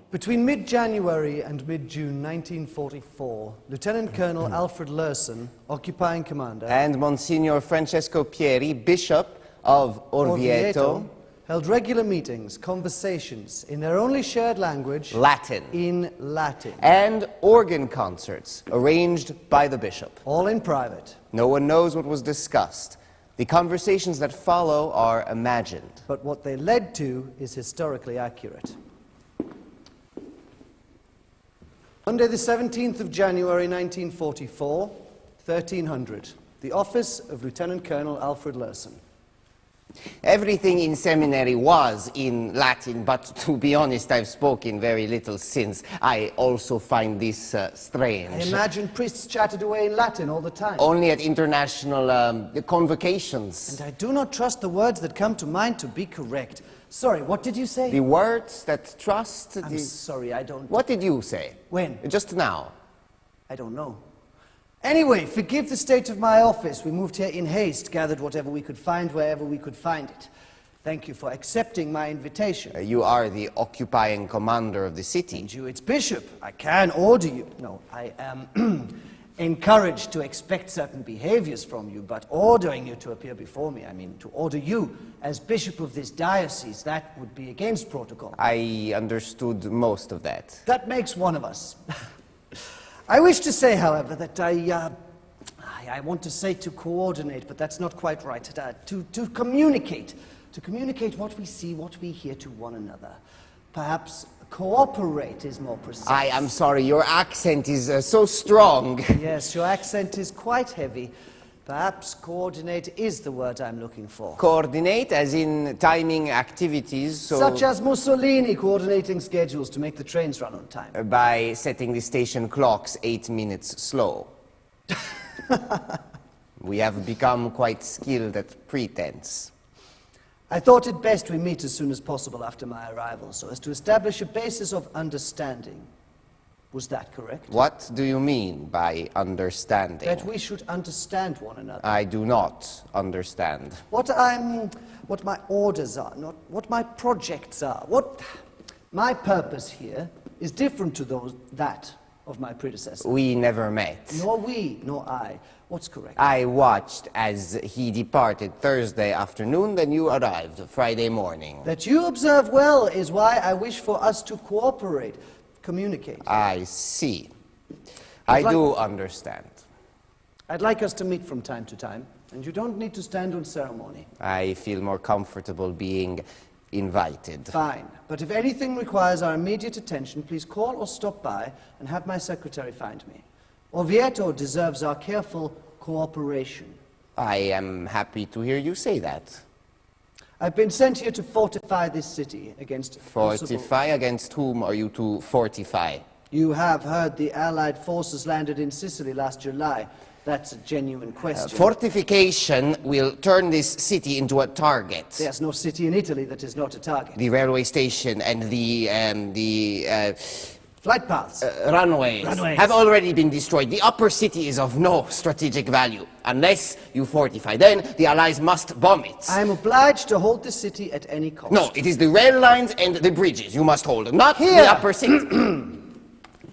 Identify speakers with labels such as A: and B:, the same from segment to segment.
A: Between mid-January and mid-June 1944, Lieutenant Colonel Alfred Lerson, occupying commander,
B: and Monsignor Francesco Pieri, Bishop of Orvieto,
A: held regular meetings, conversations, in their only shared language,
B: Latin,
A: in Latin,
B: and organ concerts arranged by the bishop.
A: all in private.
B: No one knows what was discussed. The conversations that follow are imagined.
A: But what they led to is historically accurate. Monday the 17th of January 1944, 1300, the office of Lieutenant Colonel Alfred Lerson.
B: Everything in seminary was in Latin, but to be honest, I've spoken very little since. I also find this strange.
A: I imagine priests chatted away in Latin all the time.
B: Only at international convocations.
A: And I do not trust the words that come to mind to be correct. Sorry, what did you say?
B: The words that trust...
A: I'm sorry, I don't...
B: What did you say?
A: When?
B: Just now.
A: I don't know. Anyway, forgive the state of my office. We moved here in haste, gathered whatever we could find wherever we could find it. Thank you for accepting my invitation.
B: You are the occupying commander of the city.
A: And you, its bishop. I can order you. No, I am encouraged to expect certain behaviors from you, but ordering you to appear before me, I mean, to order you as bishop of this diocese, that would be against protocol.
B: I understood most of that.
A: That makes one of us. I wish to say, however, that I want to say to coordinate, but that's not quite right. To communicate what we see, what we hear to one another. Perhaps cooperate is more precise.
B: I am sorry, your accent is so strong.
A: Yes, your accent is quite heavy. Perhaps coordinate is the word I'm looking for.
B: Coordinate, as in timing activities, so...
A: Such as Mussolini coordinating schedules to make the trains run on time.
B: By setting the station clocks 8 minutes slow. We have become quite skilled at pretense.
A: I thought it best we meet as soon as possible after my arrival, so as to establish a basis of understanding. Was that correct?
B: What do you mean by understanding?
A: That we should understand one another.
B: I do not understand.
A: What my orders are, not what my projects are. What my purpose here is different to that of my predecessor.
B: We never met.
A: Nor we, nor I. What's correct?
B: I watched as he departed Thursday afternoon, then you arrived Friday morning.
A: That you observe well is why I wish for us to cooperate, communicate.
B: I see. I do understand.
A: I'd like us to meet from time to time, and you don't need to stand on ceremony.
B: I feel more comfortable being invited.
A: Fine. But if anything requires our immediate attention, please call or stop by and have my secretary find me. Orvieto deserves our careful cooperation.
B: I am happy to hear you say that.
A: I've been sent here to fortify this city against
B: Fortify? Against whom are you to fortify?
A: You have heard the Allied forces landed in Sicily last July. That's a genuine question.
B: Fortification will turn this city into a target.
A: There's no city in Italy that is not a target.
B: The railway station and the
A: flight paths.
B: Runways have already been destroyed. The upper city is of no strategic value. Unless you fortify, then the Allies must bomb it.
A: I am obliged to hold the city at any cost.
B: No, it is the rail lines and the bridges you must hold, not
A: Here.
B: the upper city.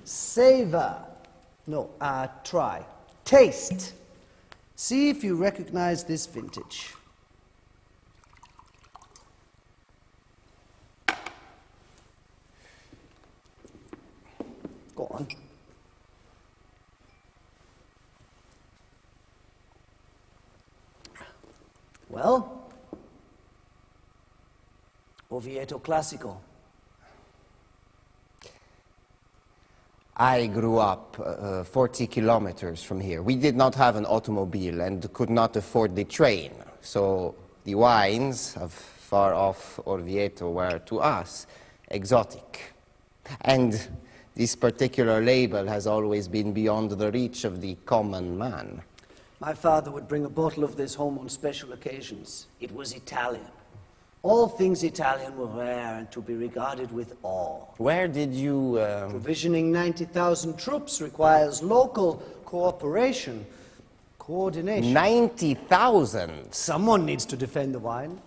A: Savor. No, try. Taste. See if you recognize this vintage. Go on. Well, Orvieto Classico.
B: I grew up 40 kilometers from here. We did not have an automobile and could not afford the train. So the wines of far-off Orvieto were, to us, exotic. And this particular label has always been beyond the reach of the common man.
A: My father would bring a bottle of this home on special occasions. It was Italian. All things Italian were rare and to be regarded with awe.
B: Where did you...
A: Provisioning 90,000 troops requires local cooperation, coordination.
B: 90,000?
A: Someone needs to defend the wine.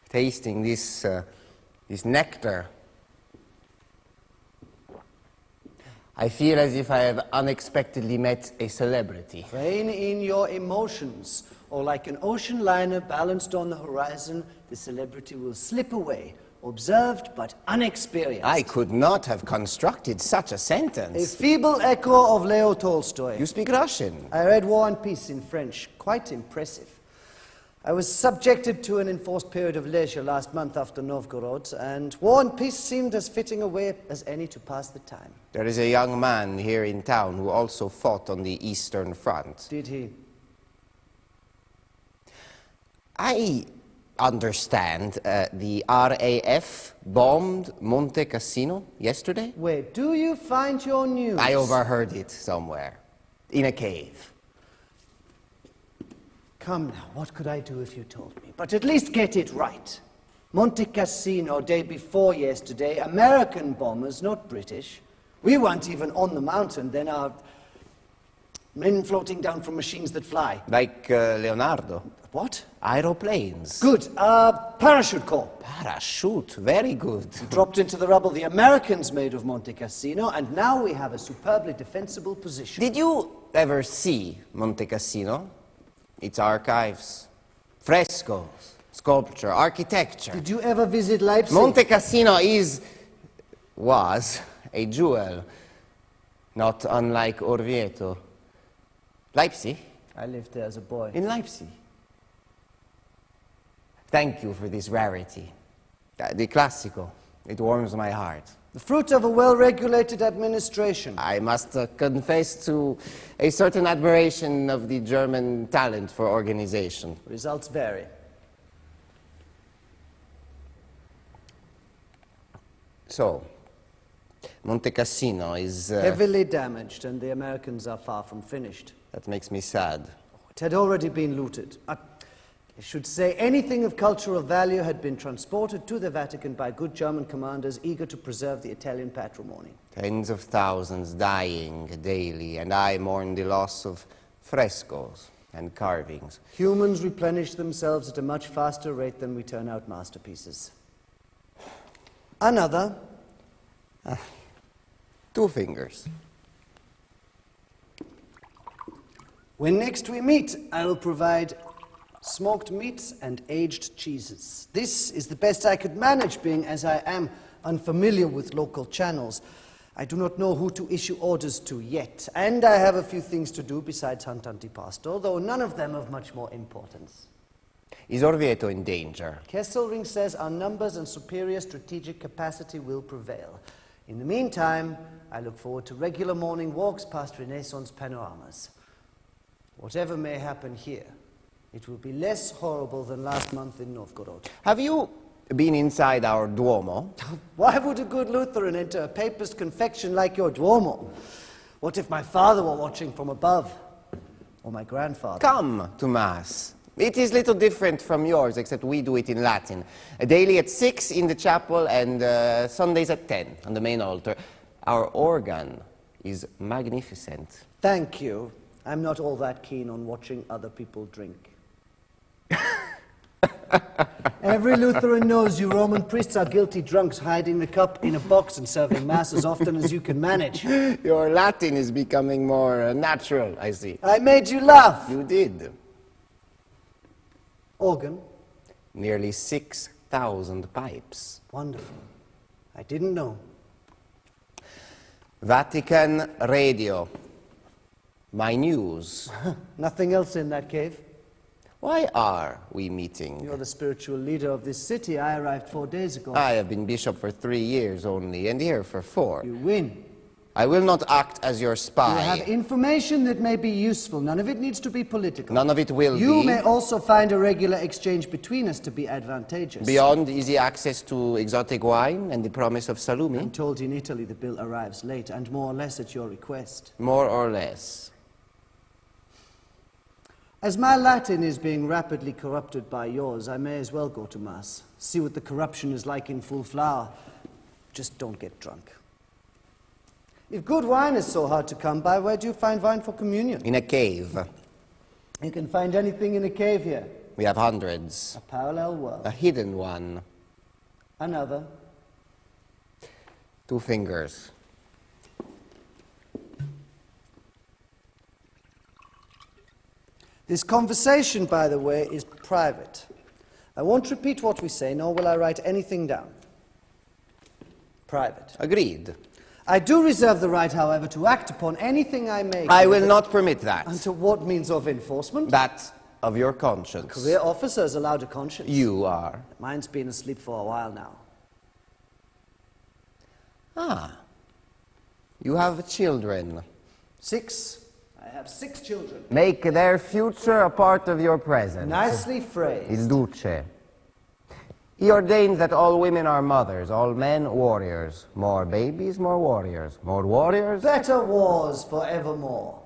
B: Tasting this nectar. I feel as if I have unexpectedly met a celebrity.
A: Rein in your emotions, or like an ocean liner balanced on the horizon, the celebrity will slip away, observed but unexperienced.
B: I could not have constructed such a
A: A
B: sentence.
A: feeble echo of Leo Tolstoy.
B: You speak Russian.
A: I read War and Peace in French. Quite impressive. I was subjected to an enforced period of leisure last month after Novgorod, and War and Peace seemed as fitting a way as any to pass the time.
B: There is a young man here in town who also fought on the Eastern Front.
A: Did he?
B: I understand the RAF bombed Monte Cassino yesterday.
A: Wait, do you find your news?
B: I overheard it somewhere, in a cave.
A: Come now, what could I do if you told me? But at least get it right. Monte Cassino, day before yesterday, American bombers, not British. We weren't even on the mountain, then our men floating down from machines that fly.
B: Like Leonardo.
A: What?
B: Aeroplanes.
A: Good. Parachute corps.
B: Parachute, very good.
A: Dropped into the rubble the Americans made of Monte Cassino, and now we have a superbly defensible position.
B: Did you ever see Monte Cassino? Its archives, frescoes, sculpture, architecture.
A: Did you ever visit Leipzig?
B: Monte Cassino was a jewel, not unlike Orvieto. Leipzig?
A: I lived there as a boy.
B: In Leipzig. Thank you for this rarity. The classical. It warms my heart.
A: The fruit of a well-regulated administration.
B: I must confess to a certain admiration of the German talent for organization.
A: Results vary.
B: So, Monte Cassino is...
A: Heavily damaged, and the Americans are far from finished.
B: That makes me sad.
A: It had already been looted. I should say anything of cultural value had been transported to the Vatican by good German commanders eager to preserve the Italian patrimony.
B: Tens of thousands dying daily, and I mourn the loss of frescoes and carvings.
A: Humans replenish themselves at a much faster rate than we turn out masterpieces. Another.
B: 2 fingers.
A: When next we meet, I will provide smoked meats and aged cheeses. This is the best I could manage, being as I am unfamiliar with local channels. I do not know who to issue orders to yet, and I have a few things to do besides hunt antipasto, though none of them of much more importance.
B: Is Orvieto in danger?
A: Kesselring says our numbers and superior strategic capacity will prevail. In the meantime, I look forward to regular morning walks past Renaissance panoramas. Whatever may happen here, it will be less horrible than last month in Novgorod.
B: Have you been inside our Duomo?
A: Why would a good Lutheran enter a papist confection like your Duomo? What if my father were watching from above? Or my grandfather?
B: Come to Mass. It is little different from yours, except we do it in Latin. Daily at 6 in the chapel and Sundays at 10 on the main altar. Our organ is magnificent.
A: Thank you. I'm not all that keen on watching other people drink. Every Lutheran knows you Roman priests are guilty drunks hiding the cup in a box and serving Mass as often as you can manage.
B: Your Latin is becoming more natural, I see.
A: I made you laugh.
B: You did.
A: Organ?
B: Nearly 6,000 pipes.
A: Wonderful. I didn't know.
B: Vatican Radio. My news.
A: Nothing else in that cave?
B: Why are we meeting?
A: You're the spiritual leader of this city. I arrived 4 days ago.
B: I have been bishop for 3 years only, and here for 4.
A: You win.
B: I will not act as your spy.
A: You have information that may be useful. None of it needs to be political.
B: None of it will be.
A: You may also find a regular exchange between us to be advantageous.
B: Beyond easy access to exotic wine and the promise of salumi.
A: I'm told in Italy the bill arrives late and more or less at your request.
B: More or less.
A: As my Latin is being rapidly corrupted by yours, I may as well go to Mass. See what the corruption is like in full flower. Just don't get drunk. If good wine is so hard to come by, where do you find wine for communion?
B: In a cave.
A: You can find anything in a cave here.
B: We have hundreds.
A: A parallel world.
B: A hidden one.
A: Another.
B: 2 fingers.
A: This conversation, by the way, is private. I won't repeat what we say, nor will I write anything down. Private.
B: Agreed.
A: I do reserve the right, however, to act upon anything I may.
B: I will not permit that.
A: And to what means of enforcement?
B: That of your conscience.
A: Career officer is allowed a conscience.
B: You are.
A: Mine's been asleep for a while now.
B: Ah. You have children.
A: 6. I have 6 children.
B: Make their future a part of your present.
A: Nicely phrased.
B: Il Duce. He ordains that all women are mothers, all men warriors. More babies, more warriors. More warriors.
A: Better wars forevermore.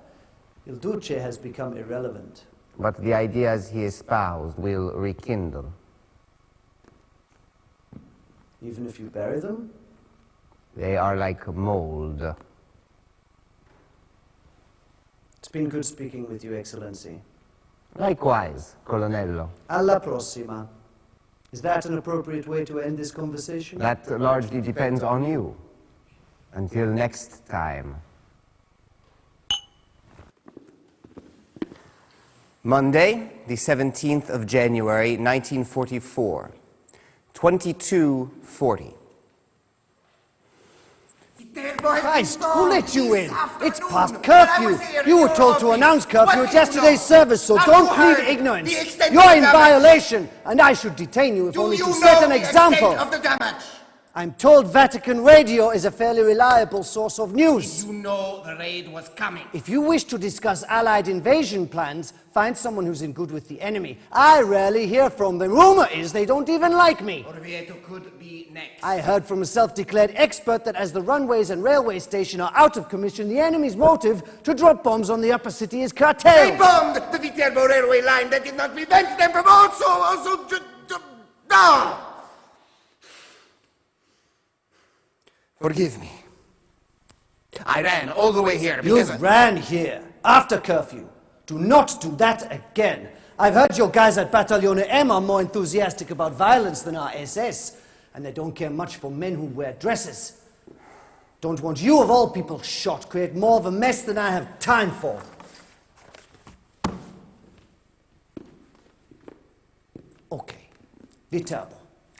A: Il Duce has become irrelevant.
B: But the ideas he espoused will rekindle.
A: Even if you bury them?
B: They are like mold.
A: It's been good speaking with you, Excellency.
B: Likewise, Colonnello.
A: Alla prossima. Is that an appropriate way to end this conversation?
B: That largely depends on you. Until next time. Monday, the 17th of January, 1944. 22:40.
A: Christ, who let you in? It's past curfew. You were told to announce curfew at yesterday's service, so don't plead ignorance. You're in violation, and I should detain you if only to set an example. I'm told Vatican Radio is a fairly reliable source of news.
C: You know the raid was coming.
A: If you wish to discuss Allied invasion plans, find someone who's in good with the enemy. I rarely hear from them. Rumor is they don't even like me.
C: Orvieto could be next.
A: I heard from a self-declared expert that as the runways and railway station are out of commission, the enemy's motive to drop bombs on the upper city is
C: They
A: curtailed.
C: bombed the Viterbo railway line. That did not prevent them from also no!
B: Forgive me. I ran all the way here
A: You
B: because...
A: ran here after curfew. Do not do that again. I've heard your guys at Battaglione M are more enthusiastic about violence than our SS, and they don't care much for men who wear dresses. Don't want you of all people shot. Create more of a mess than I have time for. Okay. Viterbo.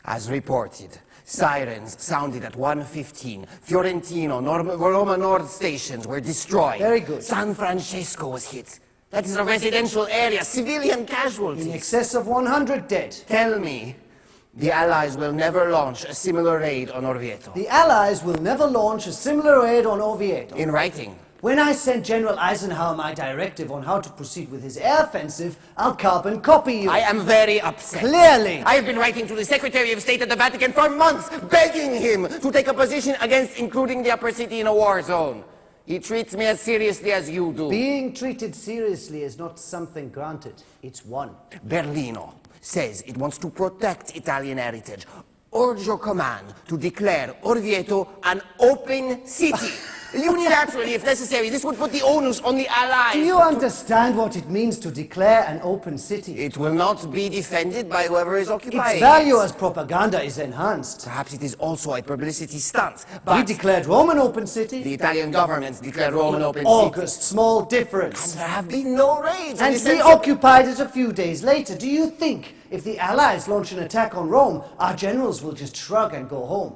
B: As reported, sirens sounded at 1:15. Fiorentino, Roma Nord stations were destroyed.
A: Very good.
B: San Francesco was hit. That is a residential area, civilian casualties.
A: In excess of 100 dead.
B: Tell me, the Allies will never launch a similar raid on Orvieto.
A: The Allies will never launch a similar raid on Oviedo.
B: In writing.
A: When I sent General Eisenhower my directive on how to proceed with his air offensive, I'll carbon copy you.
B: I am very upset.
A: Clearly.
B: I have been writing to the Secretary of State at the Vatican for months, begging him to take a position against including the upper city in a war zone. He treats me as seriously as you do.
A: Being treated seriously is not something granted. It's won.
B: Berlino says it wants to protect Italian heritage. Urge your command to declare Orvieto an open city. Unilaterally, if necessary. This would put the onus on the Allies.
A: Do you understand what it means to declare an open city?
B: It will not be defended by whoever is occupying
A: Its value as propaganda is enhanced.
B: Perhaps it is also a publicity stunt.
A: We
B: But
A: declared Rome an open city.
B: the Italian government declared Rome an open
A: August, small
B: city.
A: difference.
B: And there have been no raids.
A: And we occupied it a few days later. Do you think if the Allies launch an attack on Rome, our generals will just shrug and go home?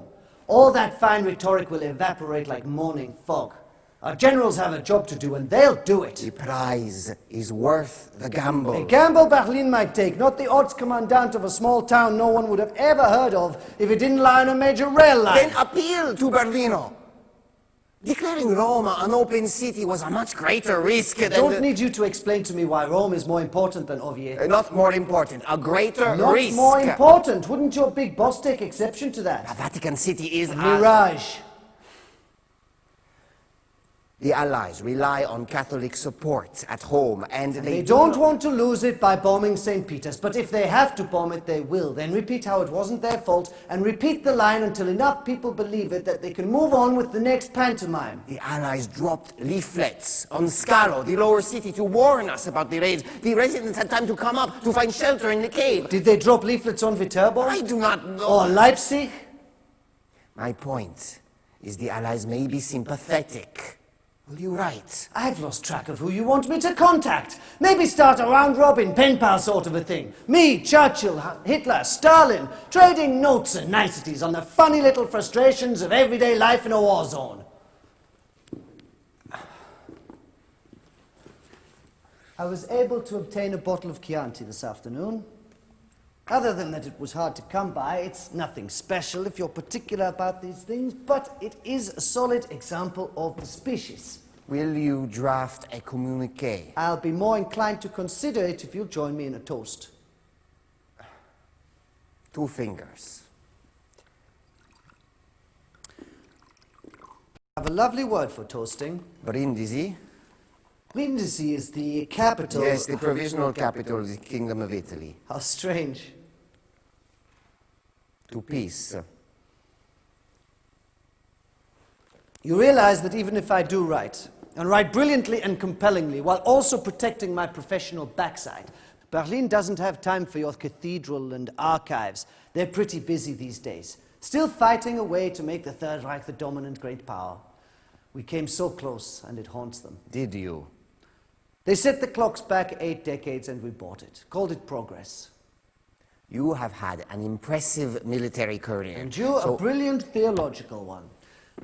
A: All that fine rhetoric will evaporate like morning fog. Our generals have a job to do, and they'll do it.
B: The prize is worth the gamble.
A: A gamble Berlin might take, not the odds commandant of a small town no one would have ever heard of if it didn't lie on a major rail line.
B: Then appeal to Berlino. Declaring Roma an open city was a much greater risk than...
A: Don't need you to explain to me why Rome is more important than Oviedo.
B: Not more important, a greater
A: Not
B: risk.
A: more important. Wouldn't your big boss take exception to
B: The
A: that?
B: Vatican City is
A: A mirage.
B: The Allies rely on Catholic support at home, and
A: They don't want to lose it by bombing St. Peter's, but if they have to bomb it, they will. Then repeat how it wasn't their fault, and repeat the line until enough people believe it that they can move on with the next pantomime.
B: The Allies dropped leaflets on Scalo, the lower city, to warn us about the raids. The residents had time to come up to find shelter in the cave.
A: Did they drop leaflets on Viterbo?
B: I do not know.
A: Or Leipzig?
B: My point is the Allies may be sympathetic, Will you write?
A: I've lost track of who you want me to contact. Maybe start a round-robin pen pal sort of a thing. Me, Churchill, Hitler, Stalin, trading notes and niceties on the funny little frustrations of everyday life in a war zone. I was able to obtain a bottle of Chianti this afternoon. Other than that it was hard to come by, it's nothing special if you're particular about these things, but it is a solid example of the species.
B: Will you draft a communique?
A: I'll be more inclined to consider it if you'll join me in a toast.
B: 2 fingers.
A: I have a lovely word for toasting.
B: Brindisi?
A: Brindisi is the capital...
B: Yes, the provisional capital of the Kingdom of Italy.
A: How strange.
B: To peace.
A: You realize that even if I do write, and write brilliantly and compellingly, while also protecting my professional backside, Berlin doesn't have time for your cathedral and archives. They're pretty busy these days, still fighting away to make the Third Reich the dominant great power. We came so close, and it haunts them.
B: Did you?
A: They set the clocks back 8 decades, and we bought it. Called it progress.
B: You have had an impressive military career.
A: And you, a brilliant theological one.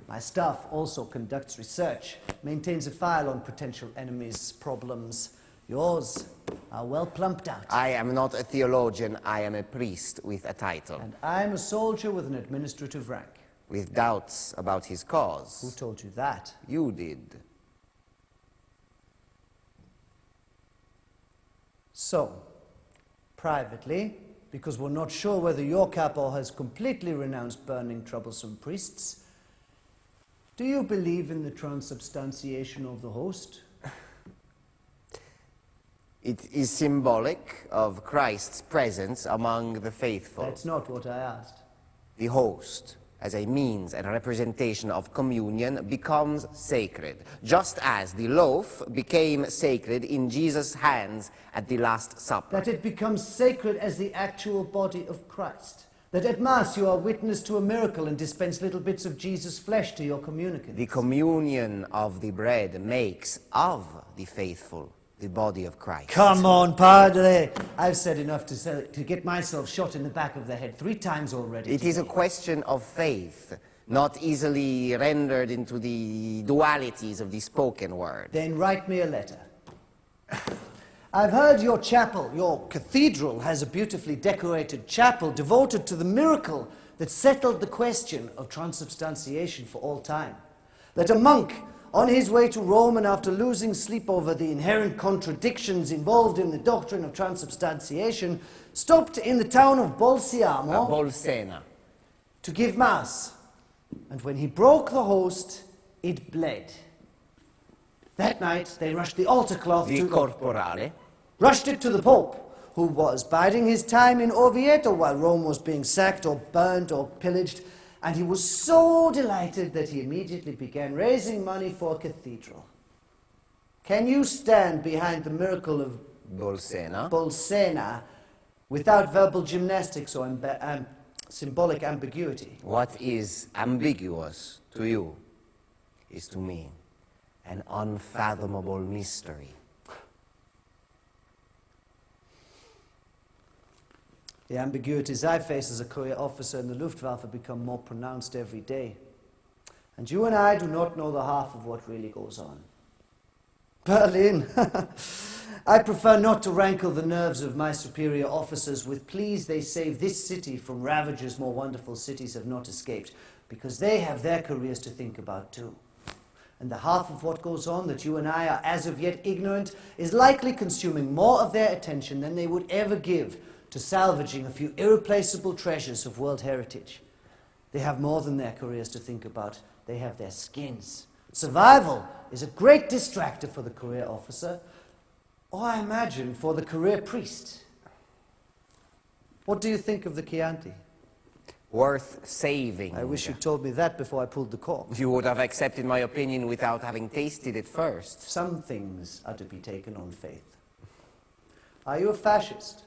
A: My staff also conducts research, maintains a file on potential enemies, problems. Yours are well plumped out.
B: I am not a theologian, I am a priest with a title.
A: And I'm a soldier with an administrative rank.
B: With doubts about his cause.
A: Who told you that?
B: You did.
A: So, privately, because we're not sure whether your capo has completely renounced burning troublesome priests, do you believe in the transubstantiation of the host?
B: It is symbolic of Christ's presence among the faithful.
A: That's not what I asked.
B: The host, as a means and representation of communion, becomes sacred, just as the loaf became sacred in Jesus' hands at the Last Supper.
A: That it becomes sacred as the actual body of Christ. That at Mass you are witness to a miracle and dispense little bits of Jesus' flesh to your communicants.
B: The communion of the bread makes of the faithful the body of Christ.
A: Come on, Padre! I've said enough to get myself shot in the back of the head 3 times already.
B: It is a question of faith, not easily rendered into the dualities of the spoken word.
A: Then write me a letter. I've heard your chapel, your cathedral, has a beautifully decorated chapel devoted to the miracle that settled the question of transubstantiation for all time. That a monk, on his way to Rome and after losing sleep over the inherent contradictions involved in the doctrine of transubstantiation, stopped in the town of
B: Bolsena.
A: To give Mass. And when he broke the host, it bled. That night, they rushed the altar cloth
B: The
A: to...
B: corporale.
A: Rushed it to the Pope, who was biding his time in Orvieto while Rome was being sacked or burnt or pillaged, and he was so delighted that he immediately began raising money for a cathedral. Can you stand behind the miracle of Bolsena without verbal gymnastics or symbolic ambiguity?
B: What is ambiguous to you is to me an unfathomable mystery.
A: The ambiguities I face as a career officer in the Luftwaffe become more pronounced every day. And you and I do not know the half of what really goes on. Berlin! I prefer not to rankle the nerves of my superior officers with pleas they save this city from ravages more wonderful cities have not escaped, because they have their careers to think about too. And the half of what goes on that you and I are as of yet ignorant is likely consuming more of their attention than they would ever give to salvaging a few irreplaceable treasures of world heritage. They have more than their careers to think about. They have their skins. Survival is a great distractor for the career officer, or I imagine for the career priest. What do you think of the Chianti?
B: Worth saving.
A: I wish you told me that before I pulled the cork.
B: You would have accepted my opinion without having tasted it first.
A: Some things are to be taken on faith. Are you a fascist?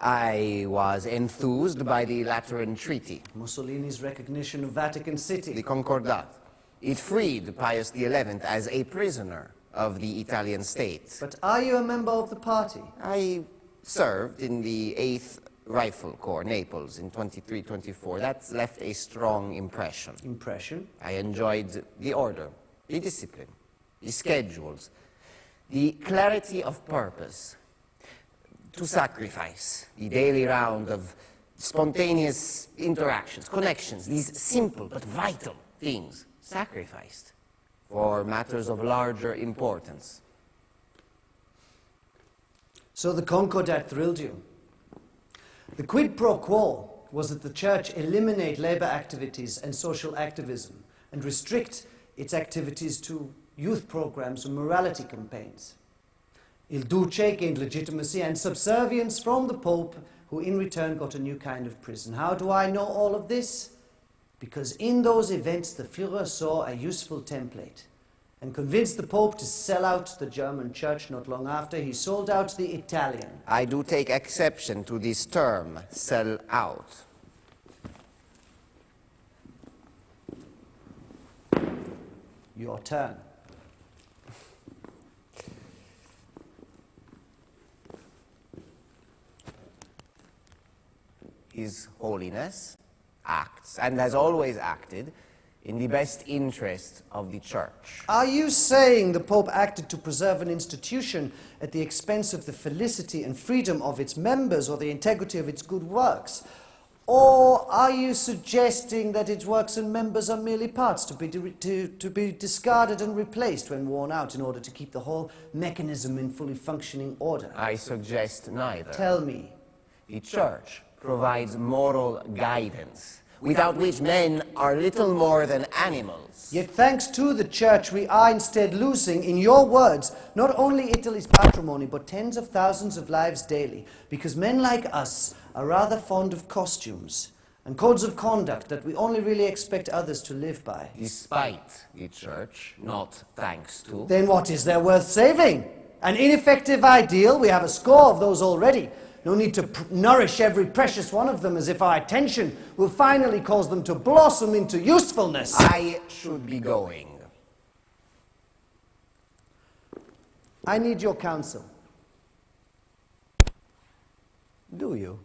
B: I was enthused by the Lateran Treaty.
A: Mussolini's recognition of Vatican City.
B: The Concordat. It freed Pius XI as a prisoner of the Italian state.
A: But are you a member of the party?
B: I served in the 8th Rifle Corps, Naples, in 23-24. That left a strong impression.
A: Impression?
B: I enjoyed the order, the discipline, the schedules, the clarity of purpose, to sacrifice the daily round of spontaneous interactions, connections, these simple but vital things, sacrificed for matters of larger importance.
A: So the Concordat thrilled you. The quid pro quo was that the church eliminate labor activities and social activism and restrict its activities to youth programs and morality campaigns. Il Duce gained legitimacy and subservience from the Pope, who in return got a new kind of prison. How do I know all of this? Because in those events the Führer saw a useful template and convinced the Pope to sell out the German church. Not long after, he sold out the Italian.
B: I do take exception to this term, sell out.
A: Your turn.
B: His Holiness acts, and has always acted, in the best interest of the Church.
A: Are you saying the Pope acted to preserve an institution at the expense of the felicity and freedom of its members or the integrity of its good works? Or are you suggesting that its works and members are merely parts to be discarded and replaced when worn out in order to keep the whole mechanism in fully functioning order?
B: I suggest neither.
A: Tell me.
B: The Church provides moral guidance, without which men are little more than animals.
A: Yet thanks to the Church, we are instead losing, in your words, not only Italy's patrimony, but tens of thousands of lives daily, because men like us are rather fond of costumes and codes of conduct that we only really expect others to live by.
B: Despite the Church, not thanks to.
A: Then what is there worth saving? An ineffective ideal? We have a score of those already. No need to nourish every precious one of them as if our attention will finally cause them to blossom into usefulness.
B: I should be going.
A: I need your counsel.
B: Do you?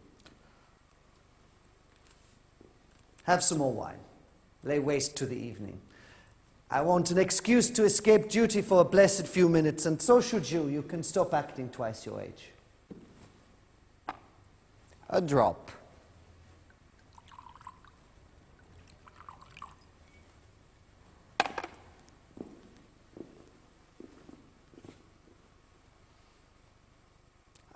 A: Have some more wine. Lay waste to the evening. I want an excuse to escape duty for a blessed few minutes, and so should you. You can stop acting twice your age.
B: A drop.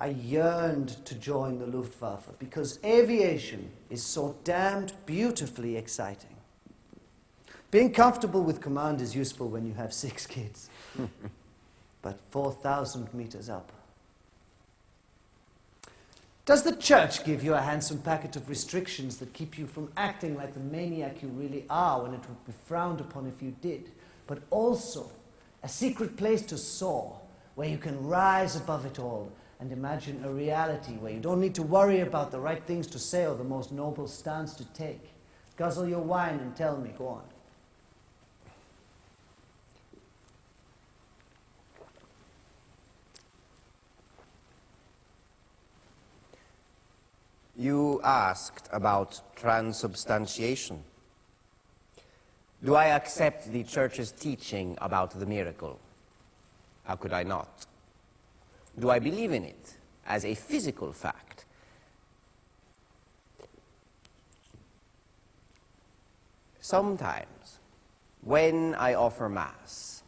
A: I yearned to join the Luftwaffe because aviation is so damned beautifully exciting. Being comfortable with command is useful when you have 6 kids, but 4,000 meters up. Does the Church give you a handsome packet of restrictions that keep you from acting like the maniac you really are when it would be frowned upon if you did, but also a secret place to soar, where you can rise above it all and imagine a reality where you don't need to worry about the right things to say or the most noble stance to take? Guzzle your wine and tell me, go on.
B: You asked about transubstantiation. Do I accept the Church's teaching about the miracle? How could I not? Do I believe in it as a physical fact? Sometimes, when I offer Mass,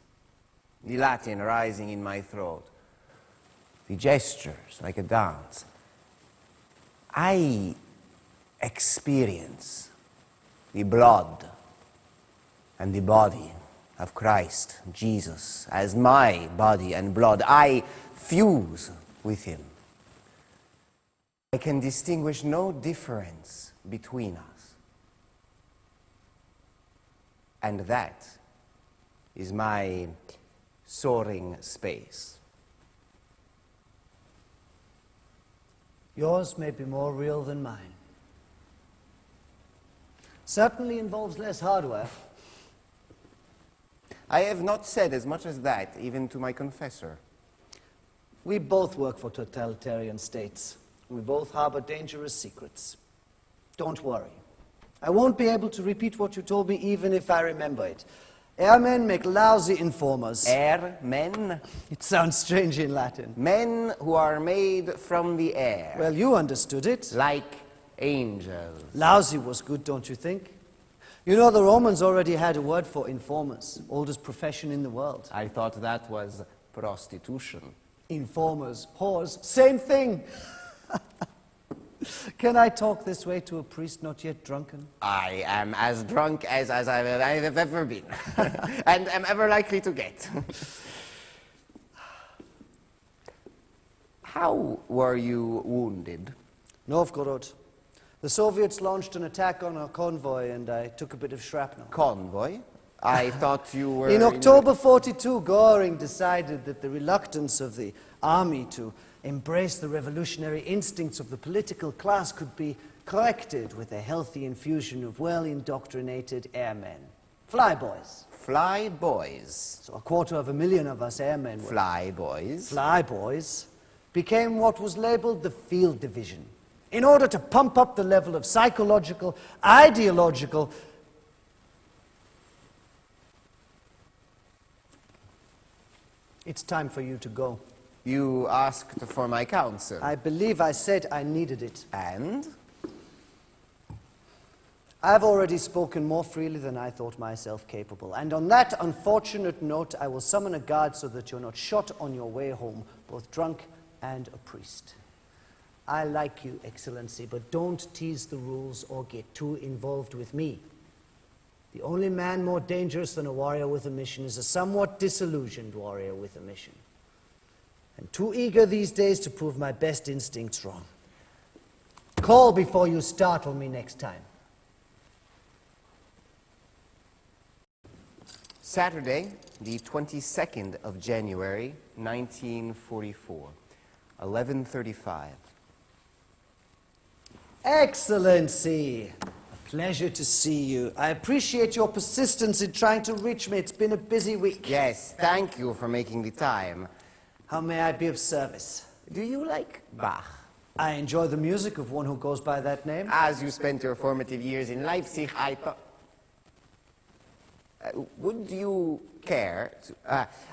B: the Latin rising in my throat, the gestures like a dance, I experience the blood and the body of Christ, Jesus, as my body and blood. I fuse with him. I can distinguish no difference between us. And that is my soaring space.
A: Yours may be more real than mine. Certainly involves less hardware.
B: I have not said as much as that, even to my confessor.
A: We both work for totalitarian states. We both harbor dangerous secrets. Don't worry. I won't be able to repeat what you told me even if I remember it. Airmen make lousy informers.
B: Airmen?
A: It sounds strange in Latin.
B: Men who are made from the air.
A: Well, you understood it.
B: Like angels.
A: Lousy was good, don't you think? You know, the Romans already had a word for informers, oldest profession in the world.
B: I thought that was prostitution.
A: Informers, whores, same thing. Can I talk this way to a priest not yet drunken?
B: I am as drunk as I have ever been, and am ever likely to get. How were you wounded?
A: Novgorod. The Soviets launched an attack on our convoy and I took a bit of shrapnel.
B: Convoy? I thought you were...
A: In October 42, Goring decided that the reluctance of the army to embrace the revolutionary instincts of the political class could be corrected with a healthy infusion of well-indoctrinated airmen. Flyboys.
B: Flyboys.
A: So 250,000 of us airmen were...
B: Flyboys.
A: Flyboys became what was labeled the field division. In order to pump up the level of psychological, ideological, it's time for you to go.
B: You asked for my counsel.
A: I believe I said I needed it.
B: And?
A: I've already spoken more freely than I thought myself capable. And on that unfortunate note, I will summon a guard so that you're not shot on your way home, both drunk and a priest. I like you, Excellency, but don't tease the rules or get too involved with me. The only man more dangerous than a warrior with a mission is a somewhat disillusioned warrior with a mission. I'm too eager these days to prove my best instincts wrong. Call before you startle me next time.
B: Saturday, the 22nd of January, 1944, 11:35.
A: Excellency! A pleasure to see you. I appreciate your persistence in trying to reach me. It's been a busy week.
B: Yes, thank you for making the time.
A: How may I be of service?
B: Do you like Bach?
A: I enjoy the music of one who goes by that name.
B: As you spent your formative years in Leipzig, I thought... would you care to...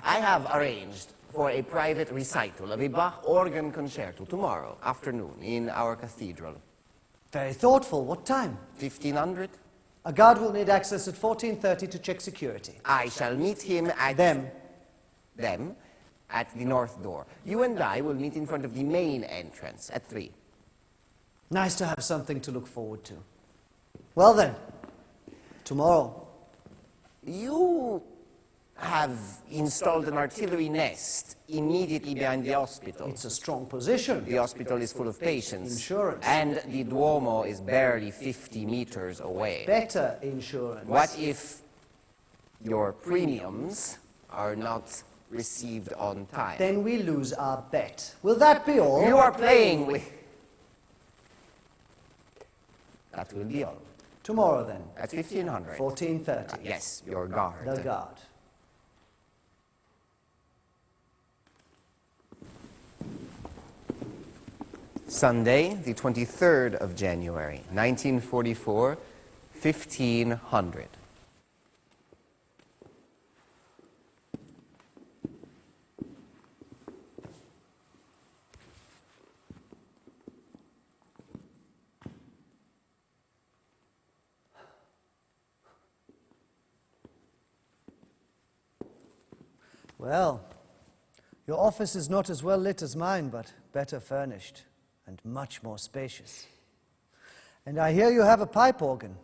B: I have arranged for a private recital of a Bach organ concerto tomorrow afternoon in our cathedral.
A: Very thoughtful. What time?
B: 1500?
A: A guard will need access at 14:30 to check security.
B: I shall meet him at...
A: Them.
B: Them? At the north door. You and I will meet in front of the main entrance at 3.
A: Nice to have something to look forward to. Well then, tomorrow.
B: You have installed an artillery nest immediately behind the hospital.
A: It's a strong position.
B: The hospital is full of patients.
A: Insurance.
B: And the Duomo is barely 50 meters away.
A: Better insurance.
B: What if your premiums are not received on time?
A: Then we lose our bet. Will that be all?
B: You are playing with... That will be all.
A: Tomorrow then.
B: At 1500.
A: 14:30.
B: Yes, your guard.
A: The guard.
B: Sunday, the 23rd of January, 1944, 1500.
A: Well, your office is not as well lit as mine, but better furnished and much more spacious. And I hear you have a pipe organ.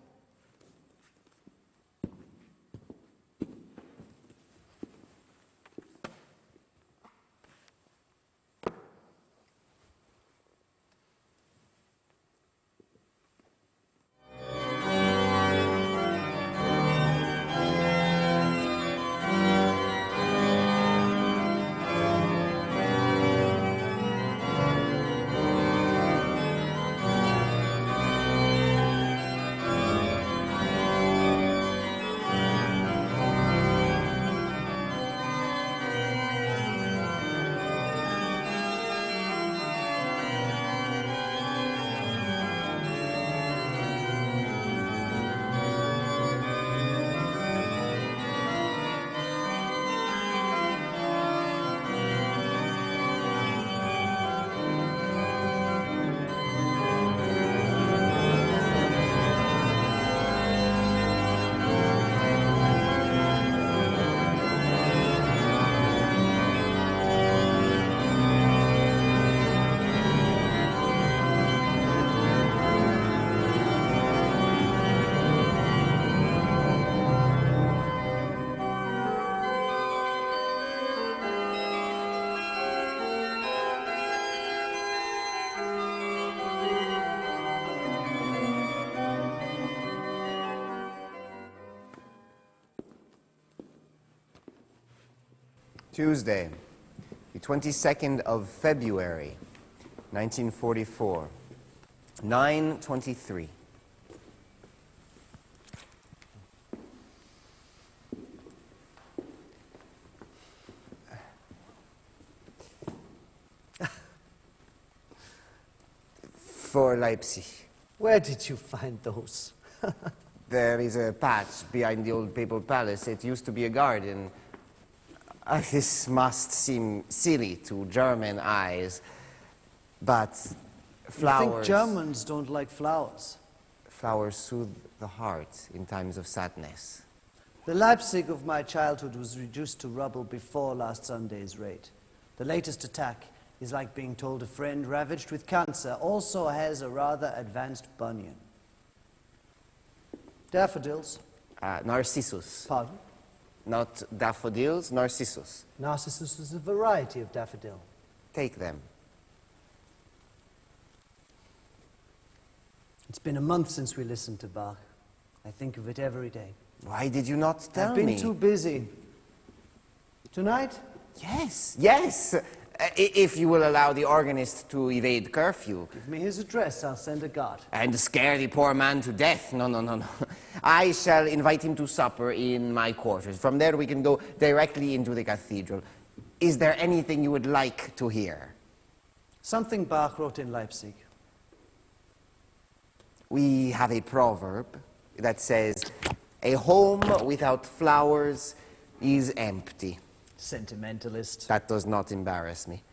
B: Tuesday, the 22nd of February, 1944, 9:23. For Leipzig.
A: Where did you find those?
B: There is a patch behind the old papal palace. It used to be a garden. This must seem silly to German eyes, but flowers...
A: You think Germans don't like flowers?
B: Flowers soothe the heart in times of sadness.
A: The Leipzig of my childhood was reduced to rubble before last Sunday's raid. The latest attack is like being told a friend ravaged with cancer also has a rather advanced bunion. Daffodils.
B: Narcissus.
A: Pardon?
B: Not daffodils, narcissus.
A: Narcissus is a variety of daffodil.
B: Take them.
A: It's been a month since we listened to Bach. I think of it every day.
B: Why did you not tell me?
A: I've been too busy. Tonight?
B: Yes, yes. If you will allow the organist to evade curfew.
A: Give me his address, I'll send a guard.
B: And scare the poor man to death. No, no, no, no. I shall invite him to supper in my quarters. From there we can go directly into the cathedral. Is there anything you would like to hear?
A: Something Bach wrote in Leipzig.
B: We have a proverb that says, "A home without flowers is empty."
A: Sentimentalist.
B: That does not embarrass me.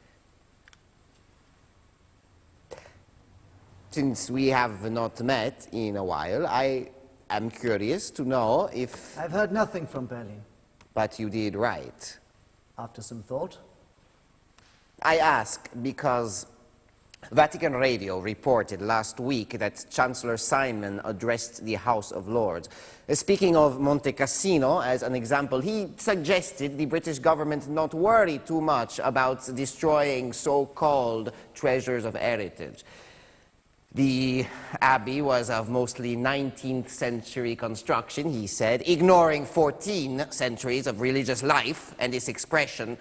B: Since we have not met in a while, I am curious to know if...
A: I've heard nothing from Berlin.
B: But you did write.
A: After some thought.
B: I ask because Vatican Radio reported last week that Chancellor Simon addressed the House of Lords. Speaking of Monte Cassino as an example, he suggested the British government not worry too much about destroying so-called treasures of heritage. The abbey was of mostly 19th century construction, he said, ignoring 14 centuries of religious life and its expression.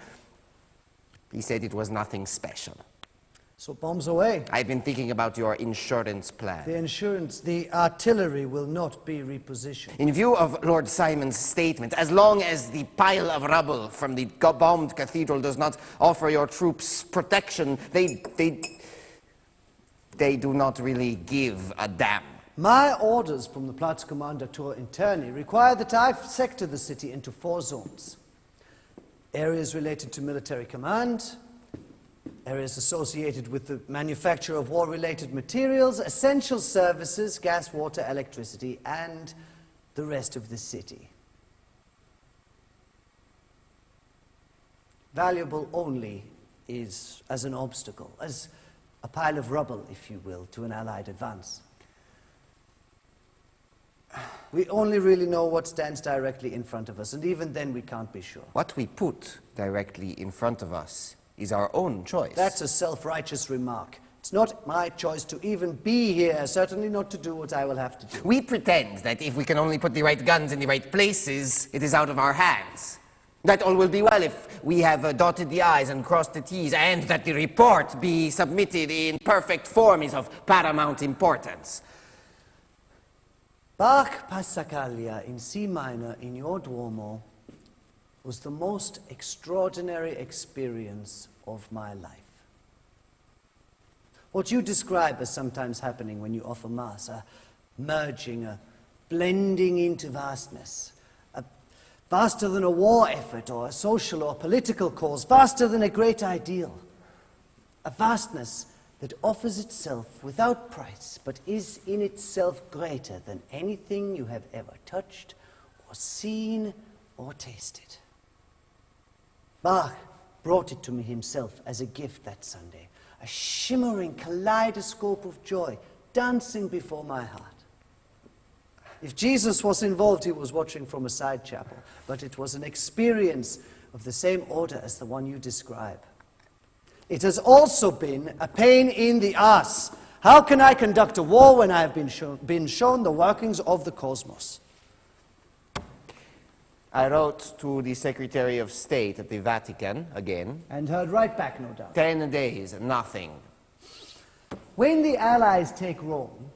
B: He said it was nothing special.
A: So bombs away.
B: I've been thinking about your insurance plan.
A: The insurance, the artillery will not be repositioned.
B: In view of Lord Simon's statement, as long as the pile of rubble from the bombed cathedral does not offer your troops protection, they do not really give a damn.
A: My orders from the Platz Kommandatur Interni require that I sector the city into 4 zones. Areas related to military command, areas associated with the manufacture of war-related materials, essential services, gas, water, electricity, and the rest of the city. Valuable only is as an obstacle, as a pile of rubble, if you will, to an Allied advance. We only really know what stands directly in front of us, and even then we can't be sure.
B: What we put directly in front of us is our own choice.
A: That's a self-righteous remark. It's not my choice to even be here, certainly not to do what I will have to do.
B: We pretend that if we can only put the right guns in the right places, it is out of our hands. That all will be well if we have dotted the I's and crossed the T's, and that the report be submitted in perfect form is of paramount importance.
A: Bach Passacaglia in C minor in your Duomo was the most extraordinary experience of my life. What you describe as sometimes happening when you offer Mass, a merging, a blending into vastness, vaster than a war effort or a social or political cause, vaster than a great ideal, a vastness that offers itself without price, but is in itself greater than anything you have ever touched or seen or tasted. Bach brought it to me himself as a gift that Sunday, a shimmering kaleidoscope of joy dancing before my heart. If Jesus was involved, he was watching from a side chapel, but it was an experience of the same order as the one you describe. It has also been a pain in the ass. How can I conduct a war when I have been shown the workings of the cosmos?
B: I wrote to the Secretary of State at the Vatican again.
A: And heard right back, no doubt.
B: 10 days, nothing.
A: When the Allies take Rome,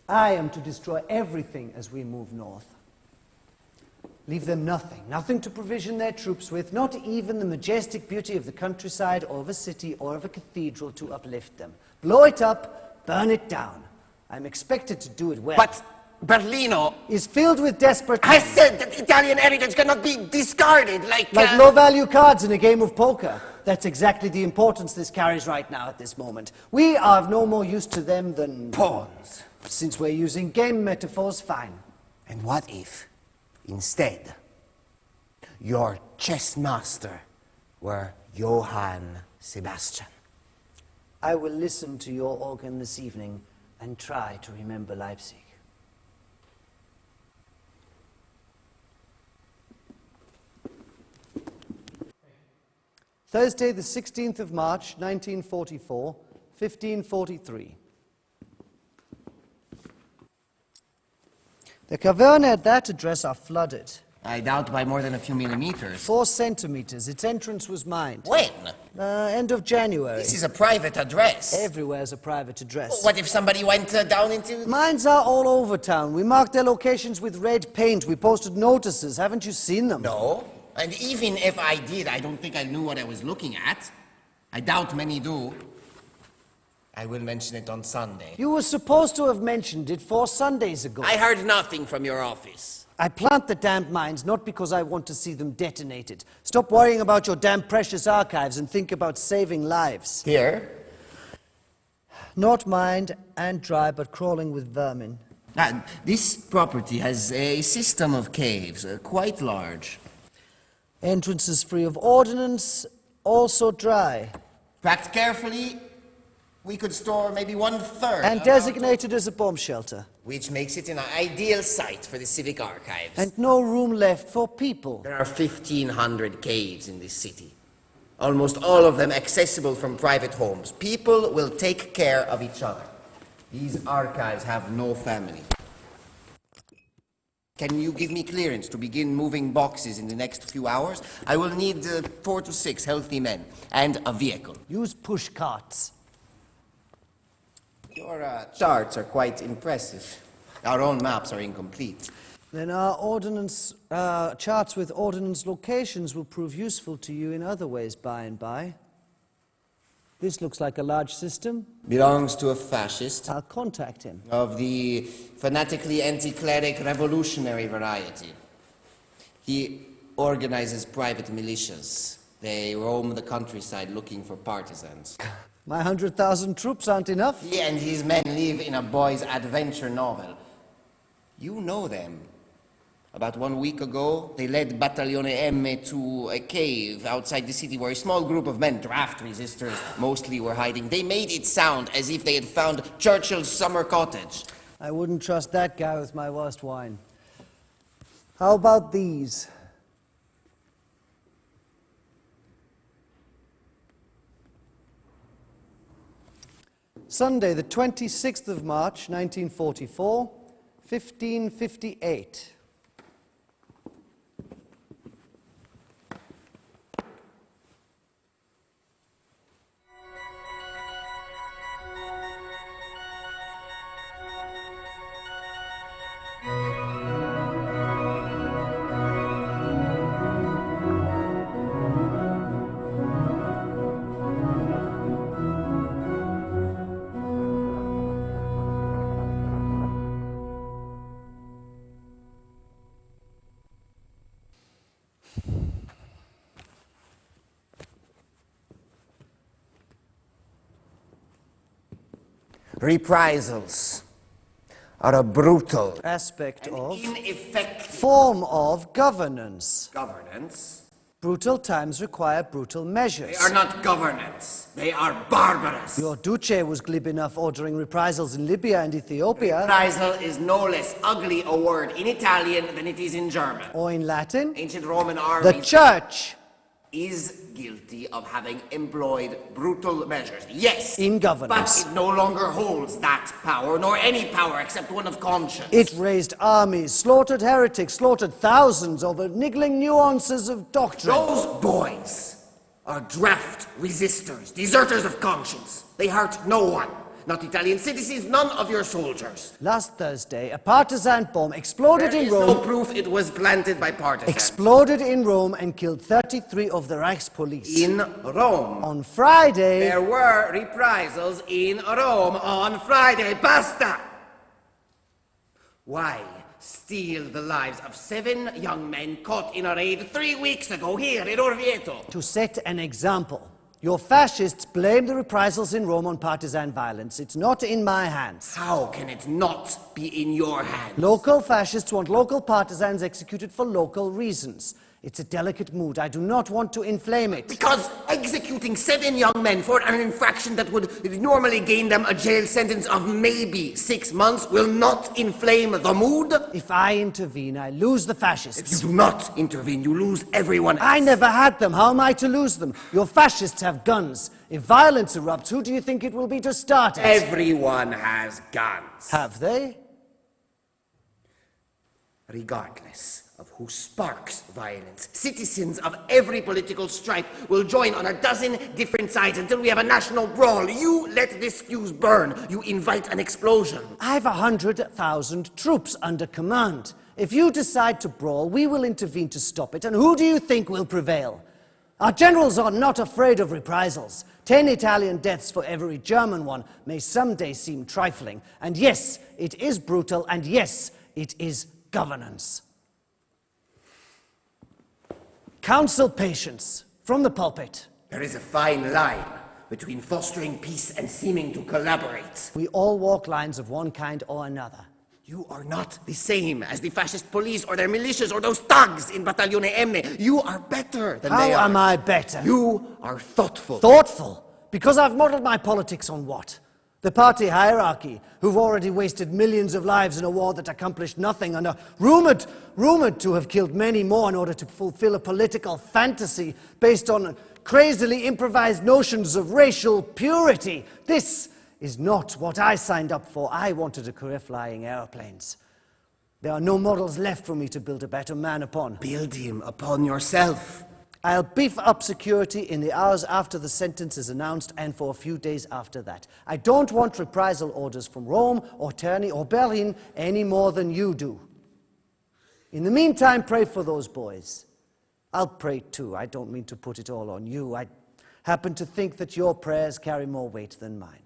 A: I am to destroy everything as we move north. Leave them nothing, nothing to provision their troops with, not even the majestic beauty of the countryside or of a city or of a cathedral to uplift them. Blow it up, burn it down. I'm expected to do it well.
C: But Berlino
A: Is filled with desperate
C: has
A: men,
C: said that Italian heritage cannot be discarded like
A: low-value cards in a game of poker. That's exactly the importance this carries right now at this moment. We are of no more use to them than
C: pawns.
A: Since we're using game metaphors, fine.
B: And what if, instead, your chess master were Johann Sebastian?
A: I will listen to your organ this evening and try to remember Leipzig. Thursday, the 16th of March, 1944, 1543. The cavern at that address are flooded.
B: I doubt by more than a few millimeters.
A: 4 centimeters. Its entrance was mined.
B: When?
A: End of January.
B: This is a private address.
A: Everywhere's a private address.
B: What if somebody went down into...
A: Mines are all over town. We marked their locations with red paint. We posted notices. Haven't you seen them?
B: No. And even if I did, I don't think I knew what I was looking at. I doubt many do. I will mention it on Sunday.
A: You were supposed to have mentioned it 4 Sundays ago.
C: I heard nothing from your office.
A: I plant the damned mines not because I want to see them detonated. Stop worrying about your damn precious archives and think about saving lives.
B: Here?
A: Not mined and dry, but crawling with vermin.
B: This property has a system of caves, quite large.
A: Entrances free of ordnance, also dry.
B: Packed carefully, we could store maybe 1/3.
A: And designated as a bomb shelter.
B: Which makes it an ideal site for the civic archives.
A: And no room left for people.
C: There are 1,500 caves in this city. Almost all of them accessible from private homes.
B: People will take care of each other. These archives have no family. Can you give me clearance to begin moving boxes in the next few hours? I will need 4 to 6 healthy men and a vehicle.
A: Use push carts.
B: Your charts are quite impressive. Our own maps are incomplete.
A: Then our ordnance charts with ordnance locations will prove useful to you in other ways by and by. This looks like a large system.
B: Belongs to a fascist.
A: I'll contact him.
B: Of the fanatically anti-cleric revolutionary variety. He organizes private militias. They roam the countryside looking for partisans.
A: My 100,000 troops aren't enough.
B: He and his men live in a boy's adventure novel. You know them. About 1 week ago, they led Battaglione M to a cave outside the city where a small group of men, draft resistors, mostly were hiding. They made it sound as if they had found Churchill's summer cottage.
A: I wouldn't trust that guy with my worst wine. How about these? Sunday, the 26th of March, 1944, 1558.
B: Reprisals are a brutal
A: Aspect of,
C: Ineffective
A: form of governance.
C: governance.
A: Brutal times require brutal measures.
C: They are not governance. They are barbarous.
A: Your Duce was glib enough ordering reprisals in Libya and Ethiopia.
C: Reprisal is no less ugly a word in Italian than it is in German.
A: Or in Latin.
C: Ancient Roman armies.
A: The church
C: is guilty of having employed brutal measures. Yes.
A: In governance.
C: But it no longer holds that power, nor any power except one of conscience.
A: It raised armies, slaughtered heretics, slaughtered thousands over niggling nuances of doctrine.
C: Those boys are draft resistors, deserters of conscience. They hurt no one. Not Italian citizens, none of your soldiers.
A: Last Thursday, a partisan bomb exploded in Rome.
C: There is no proof it was planted by partisans.
A: Exploded in Rome and killed 33 of the Reichspolice.
C: In Rome.
A: On Friday...
C: There were reprisals in Rome on Friday. Basta! Why steal the lives of 7 young men caught in a raid 3 weeks ago here in Orvieto?
A: To set an example. Your fascists blame the reprisals in Rome on partisan violence. It's not in my hands.
C: How can it not be in your hands?
A: Local fascists want local partisans executed for local reasons. It's a delicate mood. I do not want to inflame it.
C: Because executing 7 young men for an infraction that would normally gain them a jail sentence of maybe 6 months will not inflame the mood?
A: If I intervene, I lose the fascists.
C: If you do not intervene, you lose everyone else.
A: I never had them. How am I to lose them? Your fascists have guns. If violence erupts, who do you think it will be to start it?
C: Everyone has guns.
A: Have they?
C: Regardless of who sparks violence, citizens of every political stripe will join on a dozen different sides until we have a national brawl. You let this fuse burn. You invite an explosion.
A: I've 100,000 troops under command. If you decide to brawl, we will intervene to stop it. And who do you think will prevail? Our generals are not afraid of reprisals. 10 Italian deaths for every German one may someday seem trifling. And yes, it is brutal, and yes, it is governance. Counsel patience from the pulpit.
C: There is a fine line between fostering peace and seeming to collaborate.
A: We all walk lines of one kind or another.
C: You are not the same as the fascist police or their militias or those thugs in Battaglione M. You are better than they are.
A: How am I better?
C: You are thoughtful.
A: Thoughtful? Because I've modeled my politics on what? The party hierarchy, who've already wasted millions of lives in a war that accomplished nothing and are rumored to have killed many more in order to fulfill a political fantasy based on crazily improvised notions of racial purity. This is not what I signed up for. I wanted a career flying airplanes. There are no models left for me to build a better man upon.
C: Build him upon yourself.
A: I'll beef up security in the hours after the sentence is announced and for a few days after that. I don't want reprisal orders from Rome or Terni or Berlin any more than you do. In the meantime, pray for those boys. I'll pray too. I don't mean to put it all on you. I happen to think that your prayers carry more weight than mine.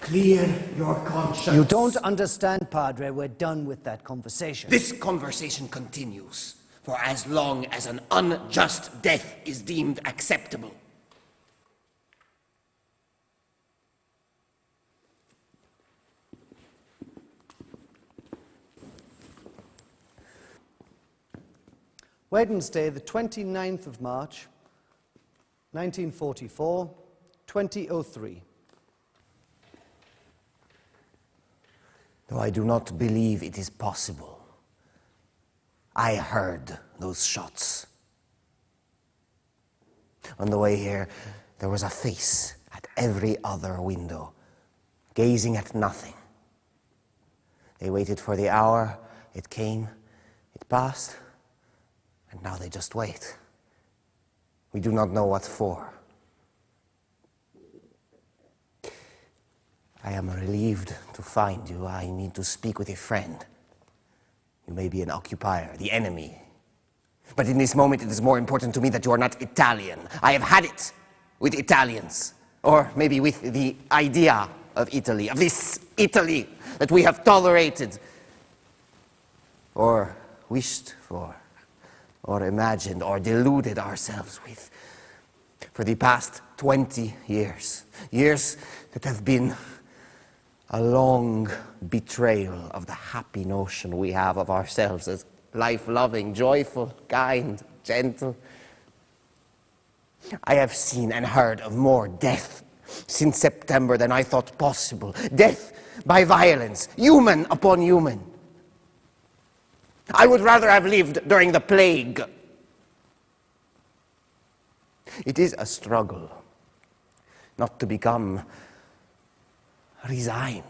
C: Clear your conscience.
A: You don't understand, Padre. We're done with that conversation.
C: This conversation continues for as long as an unjust death is deemed acceptable.
A: Wednesday, the 29th of March, 1944, 20:03.
C: Though I do not believe it is possible, I heard those shots. On the way here, there was a face at every other window, gazing at nothing. They waited for the hour, it came, it passed, and now they just wait. We do not know what for. I am relieved to find you. I need to speak with a friend. You may be an occupier, the enemy. But in this moment, it is more important to me that you are not Italian. I have had it with Italians. Or maybe with the idea of Italy, of this Italy that we have tolerated, or wished for, or imagined, or deluded ourselves with for the past 20 years. Years that have been a long betrayal of the happy notion we have of ourselves as life-loving, joyful, kind, gentle. I have seen and heard of more death since September than I thought possible. Death by violence, human upon human. I would rather have lived during the plague. It is a struggle not to become resigned.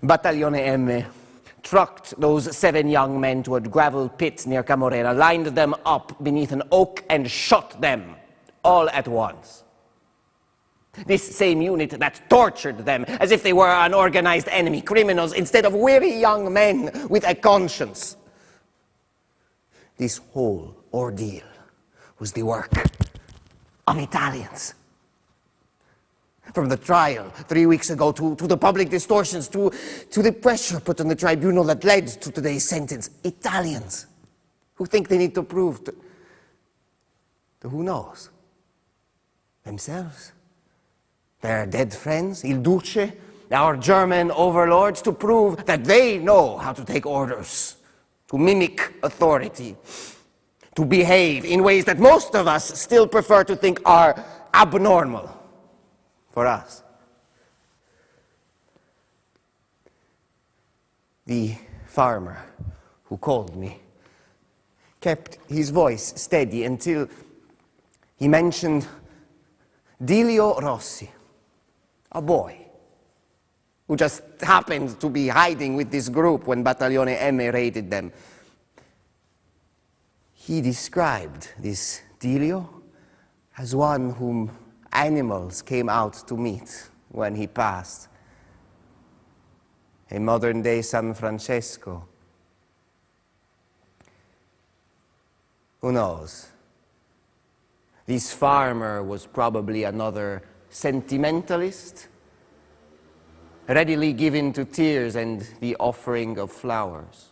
C: Battaglione M trucked those 7 young men to a gravel pit near Camorera, lined them up beneath an oak and shot them all at once. This same unit that tortured them as if they were an organized enemy, criminals instead of weary young men with a conscience. This whole ordeal was the work of Italians. From the trial 3 weeks ago to the public distortions, to the pressure put on the tribunal that led to today's sentence. Italians who think they need to prove to who knows? Themselves? Their dead friends, Il Duce, our German overlords, to prove that they know how to take orders, to mimic authority, to behave in ways that most of us still prefer to think are abnormal for us. The farmer who called me kept his voice steady until he mentioned Dilio Rossi, a boy who just happened to be hiding with this group when Battaglione M raided them. He described this Dilio as one whom animals came out to meet when he passed. A modern-day San Francesco. Who knows? This farmer was probably another sentimentalist, readily given to tears and the offering of flowers.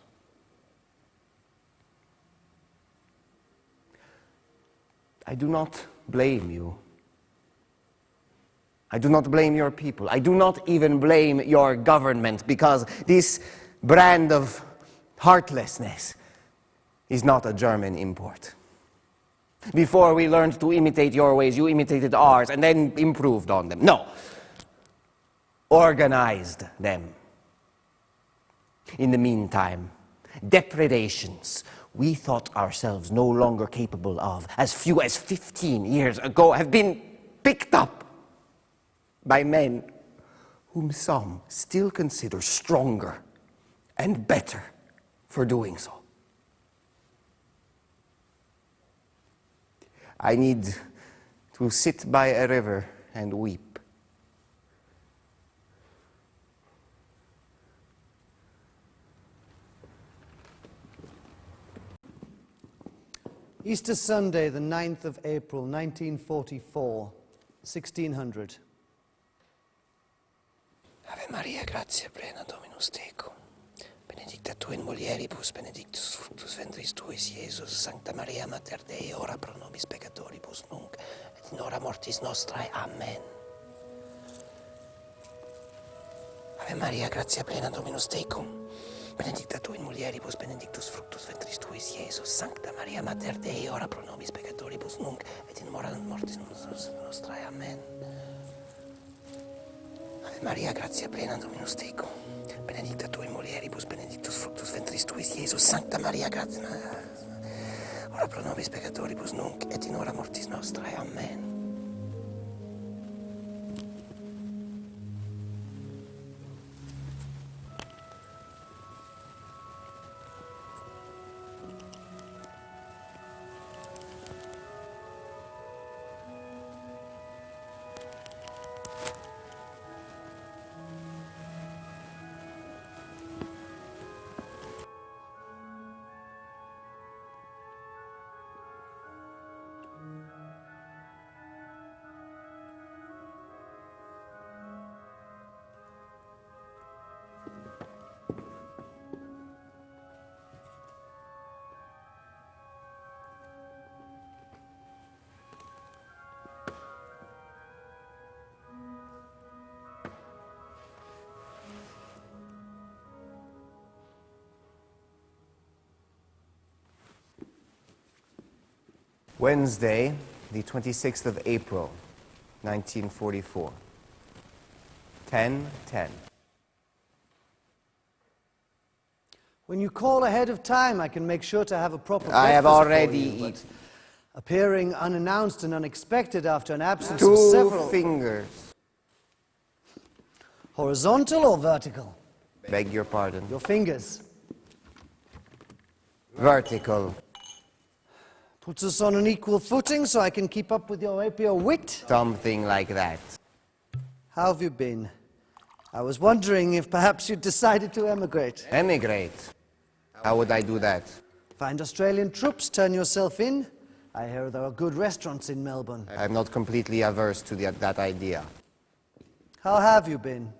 C: I do not blame you. I do not blame your people. I do not even blame your government, because this brand of heartlessness is not a German import. Before we learned to imitate your ways, you imitated ours and then improved on them. No. Organized them. In the meantime, depredations we thought ourselves no longer capable of, as few as 15 years ago, have been picked up by men whom some still consider stronger and better for doing so. I need to sit by a river and weep.
A: Easter Sunday, the 9th of April, 1944, 1600.
C: Ave Maria, gratia plena, Dominus tecum. Benedicta tu in mulieribus, benedictus fructus ventris tuis, Iesus. Sancta Maria, Mater Dei, ora pro nobis peccatoribus nunc, et in hora mortis nostrae. Amen. Ave Maria, gratia plena, Dominus tecum. Benedicta tu in mulieribus, benedictus fructus ventris tuis, Iesus. Sancta Maria, Mater Dei, ora pro nobis peccatoribus nunc, et in hora mortis nostrae. Amen. Ave Maria, gratia plena, Dominus tecum. Benedicta tu in mulieribus, benedictus fructus ventris tuis, Iesus. Sancta Maria, gratia, ora pro nobis peccatoribus nunc, et in hora mortis nostrae. Amen.
B: Wednesday, the 26th of April, 1944, 10:10.
A: When you call ahead of time, I can make sure to have a proper
C: I have
A: breakfast for
C: already
A: you, but
C: eaten.
A: appearing unannounced and unexpected after an absence of
C: 2
A: several...
C: fingers.
A: Horizontal or vertical?
C: Beg your pardon.
A: Your fingers.
C: Vertical.
A: Puts us on an equal footing so I can keep up with your rapier wit.
C: Something like that.
A: How have you been? I was wondering if perhaps you'd decided to emigrate.
C: Emigrate. How would I do that?
A: Find Australian troops, turn yourself in. I hear there are good restaurants in Melbourne.
C: I'm not completely averse to that idea.
A: How have you been?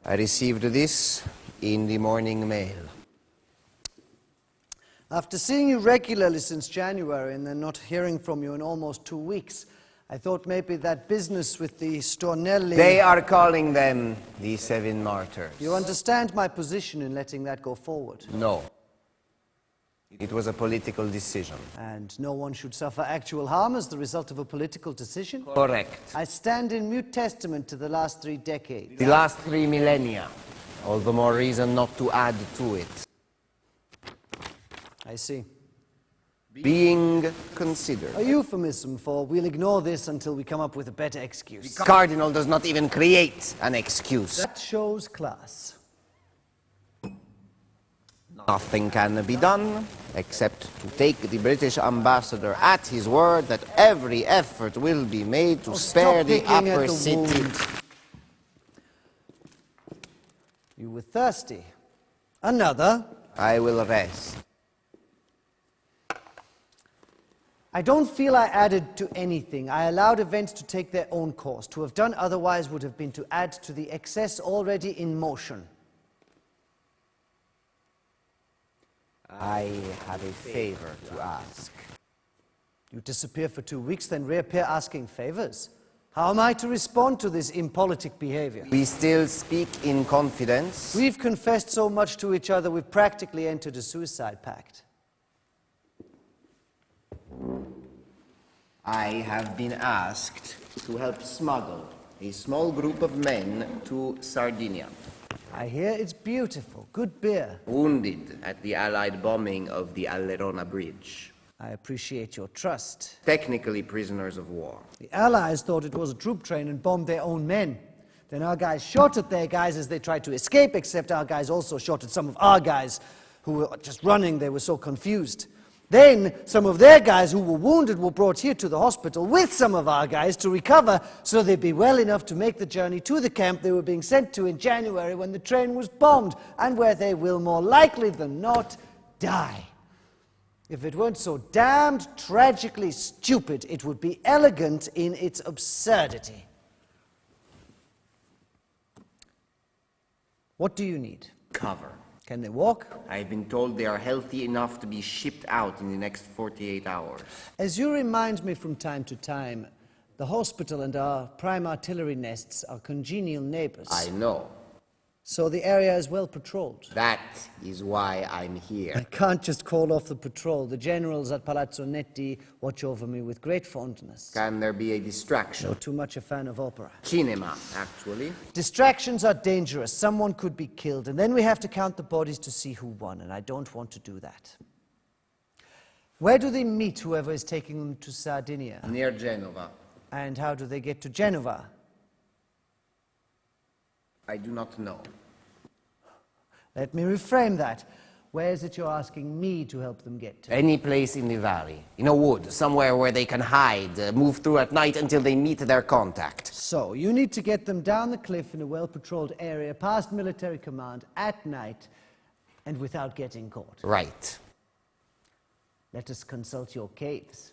C: I received this in the morning mail.
A: After seeing you regularly since January and then not hearing from you in almost 2 weeks, I thought maybe that business with the Stornelli...
C: They are calling them the 7 martyrs.
A: You understand my position in letting that go forward.
C: No. It was a political decision.
A: And no one should suffer actual harm as the result of a political decision?
C: Correct.
A: I stand in mute testament to the last 3 decades.
C: The last 3 millennia. All the more reason not to add to it.
A: I see.
C: Being considered.
A: A euphemism for we'll ignore this until we come up with a better excuse.
C: The cardinal does not even create an excuse.
A: That shows class.
C: Nothing can be done except to take the British ambassador at his word that every effort will be made to spare
A: Stop
C: the
A: picking at
C: upper
A: the
C: city.
A: wound. You were thirsty. Another.
C: I will rest.
A: I don't feel I added to anything. I allowed events to take their own course. To have done otherwise would have been to add to the excess already in motion.
C: I have a favor to ask.
A: You disappear for 2 weeks, then reappear asking favors. How am I to respond to this impolitic behavior?
C: We still speak in confidence.
A: We've confessed so much to each other, we've practically entered a suicide pact.
C: I have been asked to help smuggle a small group of men to Sardinia.
A: I hear it's beautiful. Good beer.
C: Wounded at the Allied bombing of the Alerona Bridge.
A: I appreciate your trust.
C: Technically prisoners of war.
A: The Allies thought it was a troop train and bombed their own men. Then our guys shot at their guys as they tried to escape, except our guys also shot at some of our guys who were just running. They were so confused. Then some of their guys who were wounded were brought here to the hospital with some of our guys to recover so they'd be well enough to make the journey to the camp they were being sent to in January when the train was bombed and where they will more likely than not die. If it weren't so damned tragically stupid, it would be elegant in its absurdity. What do you need?
C: Cover.
A: Can they walk?
C: I've been told they are healthy enough to be shipped out in the next 48 hours.
A: As you remind me from time to time, the hospital and our prime artillery nests are congenial neighbors.
C: I know.
A: So the area is well patrolled.
C: That is why I'm
A: I
C: here.
A: can't just call off the patrol. The generals at Palazzo Netti watch over me with great fondness.
C: Can there be a
A: Not
C: distraction?
A: too much a fan of opera.
C: Cinema, actually.
A: Distractions are dangerous. Someone could be killed, and then we have to count the bodies to see who won, and I don't want to do that. Where do they meet whoever is taking them to Sardinia?
C: Near Genova.
A: And how do they get to Genova?
C: I do not know.
A: Let me reframe that. Where is it you're asking me to help them get to?
C: Any place in the valley. In a wood, somewhere where they can hide, move through at night until they meet their contact.
A: So, you need to get them down the cliff in a well-patrolled area, past military command, at night, and without getting caught.
C: Right.
A: Let us consult your caves.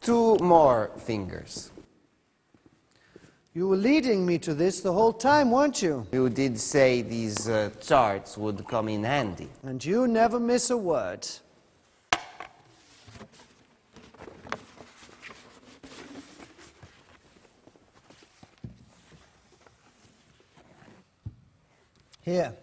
C: 2 more fingers.
A: You were leading me to this the whole time, weren't you?
C: You did say these charts would come in handy.
A: And you never miss a word. Here,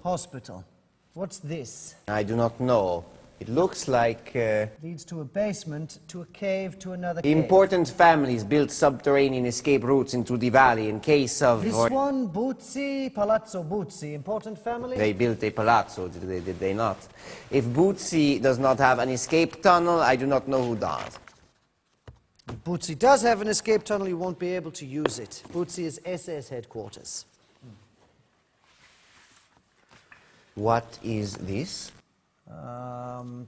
A: hospital. What's this?
C: I do not know.
B: It looks like
A: Leads to a basement, to a cave, to another cave.
B: important families built subterranean escape routes into the valley in case of...
A: This one, Buzzi, Palazzo Buzzi, important family?
B: They built a palazzo, did they not? If Buzzi does not have an escape tunnel, I do not know who does.
A: If Buzzi does have an escape tunnel, you won't be able to use it. Buzzi is SS headquarters.
B: What is this?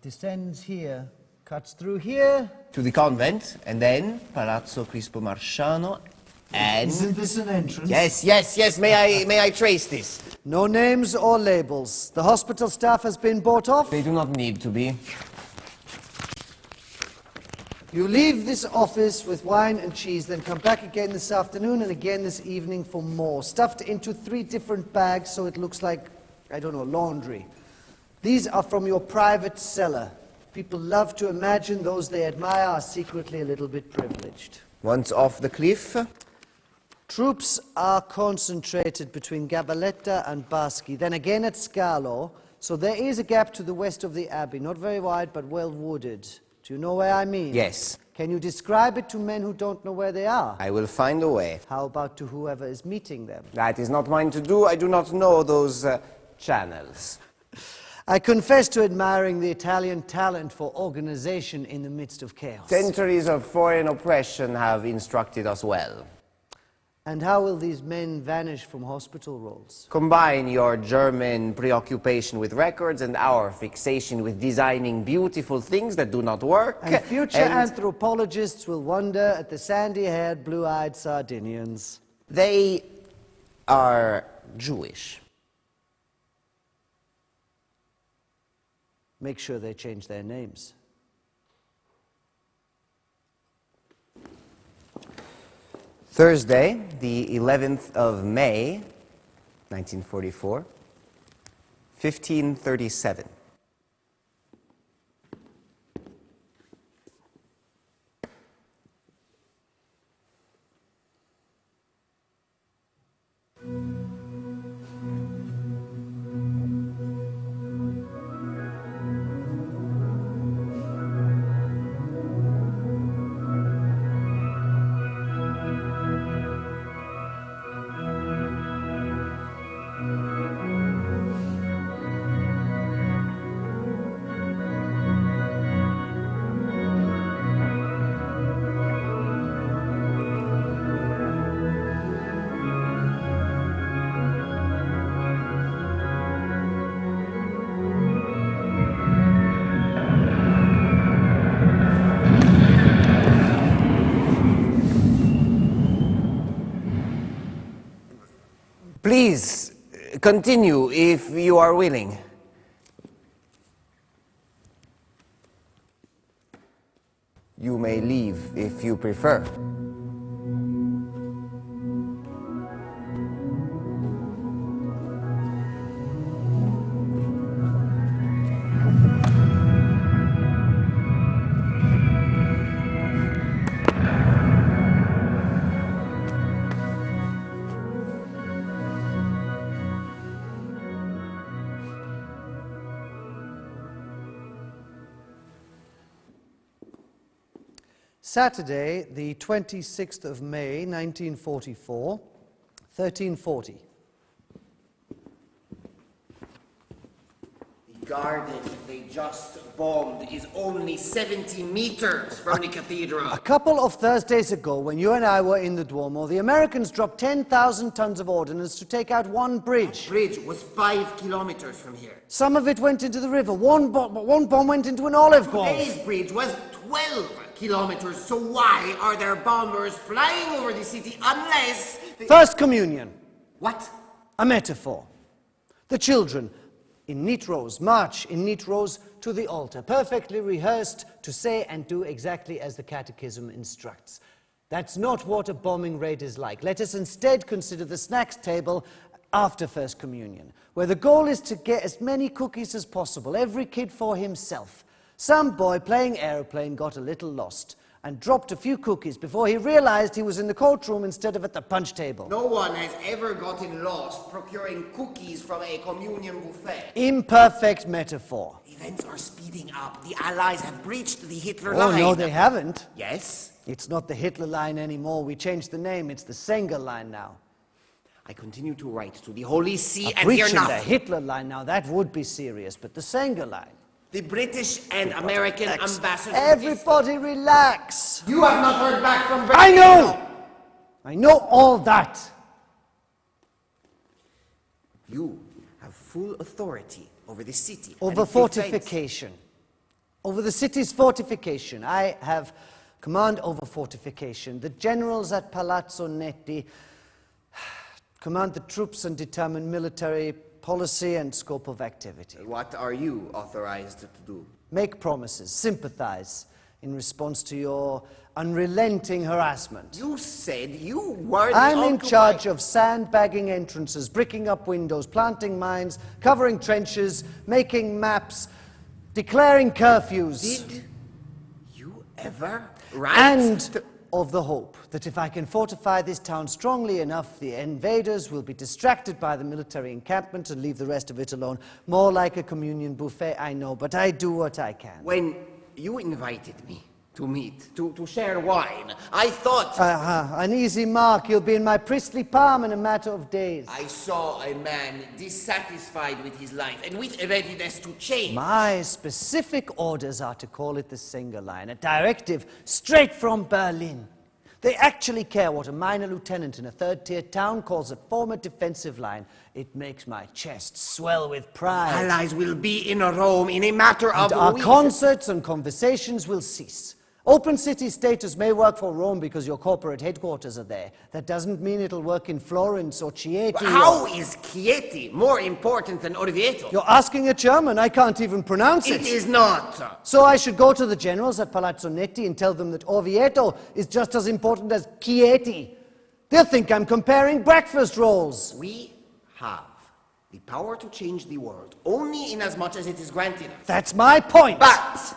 A: Descends here, cuts through here.
B: To the convent, and then Palazzo Crispo Marciano, and...
A: Isn't this an entrance?
B: Yes, may I trace this?
A: No names or labels. The hospital staff has been bought off.
B: They do not need to be.
A: You leave this office with wine and cheese, then come back again this afternoon and again this evening for more. Stuffed into 3 different bags so it looks like, I don't know, laundry. These are from your private cellar. People love to imagine those they admire are secretly a little bit privileged.
B: Once off the cliff,
A: Troops are concentrated between Gabaletta and Baschi, then again at Scalo, so there is a gap to the west of the abbey, not very wide but well wooded. Do you know where I mean?
B: yes,
A: Can you describe it to men who don't know where they are?
B: I will find a way.
A: How about to whoever is meeting them?
B: That is not mine to do. I do not know those channels.
A: I confess to admiring the Italian talent for organization in the midst of chaos.
B: Centuries of foreign oppression have instructed us well.
A: And how will these men vanish from hospital rolls?
B: Combine your German preoccupation with records and our fixation with designing beautiful things that do not work.
A: And future anthropologists will wonder at the sandy-haired, blue-eyed Sardinians.
B: They are Jewish.
A: Make sure they change their names.
B: Thursday, the 11th of May, 1944, 1537. Please, continue if you are willing. You may leave if you prefer.
A: Saturday, the 26th of May, 1944, 1340.
B: The garden they just bombed is only 70 meters from the cathedral.
A: A couple of Thursdays ago, when you and I were in the Duomo, the Americans dropped 10,000 tons of ordnance to take out one bridge.
B: The bridge was 5 kilometers from here.
A: Some of it went into the river. One bomb went into an olive grove.
B: Today's bridge was 12 kilometers, so why are there bombers flying over the city unless...
A: First Communion.
B: What?
A: A metaphor. The children, in neat rows, march in neat rows to the altar, perfectly rehearsed to say and do exactly as the Catechism instructs. That's not what a bombing raid is like. Let us instead consider the snacks table after First Communion, where the goal is to get as many cookies as possible, every kid for himself. Some boy playing aeroplane got a little lost. and dropped a few cookies before he realized he was in the courtroom instead of at the punch table.
B: No one has ever gotten lost procuring cookies from a communion buffet.
A: Imperfect metaphor.
B: Events are speeding up. The Allies have breached the Hitler
A: Oh,
B: line.
A: no, they haven't.
B: Yes?
A: It's not the Hitler line anymore. We changed the name. It's the Sanger line now.
B: I continue to write to the Holy See and hear
A: Breaching the
B: nothing.
A: Hitler line now, that would be serious, but the Sanger line.
B: The British and American ambassadors...
A: Everybody relax.
B: You have not heard back from Britain.
A: I know! I know all that.
B: You have full authority over the city.
A: Over
B: and
A: fortification. Over the city's fortification. I have command over fortification. The generals at Palazzo Netti command the troops and determine military policy and scope of activity.
B: What are you authorized to do?
A: Make promises, sympathize in response to your unrelenting harassment.
B: You said you were the
A: I'm in
B: occupied-
A: charge of sandbagging entrances, bricking up windows, planting mines, covering trenches, making maps, declaring curfews.
B: Did you ever write...
A: And of the hope that if I can fortify this town strongly enough, the invaders will be distracted by the military encampment and leave the rest of it alone. More like a communion buffet, I know, but I do what I can.
B: When you invited me to meet, to share wine, I thought...
A: An easy mark. You'll be in my priestly palm in a matter of days.
B: I saw a man dissatisfied with his life and with a readiness to change.
A: My specific orders are to call it the Singer Line, a directive straight from Berlin. They actually care what a minor lieutenant in a third-tier town calls a former defensive line. It makes my chest swell with pride.
B: Allies will be in Rome in a matter of
A: And our
B: weeks.
A: concerts and conversations will cease. Open city status may work for Rome because your corporate headquarters are there. That doesn't mean it'll work in Florence or Chieti.
B: How is Chieti more important than Orvieto?
A: You're asking a German. I can't even pronounce
B: It is not.
A: So I should go to the generals at Palazzo Netti and tell them that Orvieto is just as important as Chieti. They'll think I'm comparing breakfast rolls.
B: We have the power to change the world only in as much as it is granted us.
A: That's my point.
B: But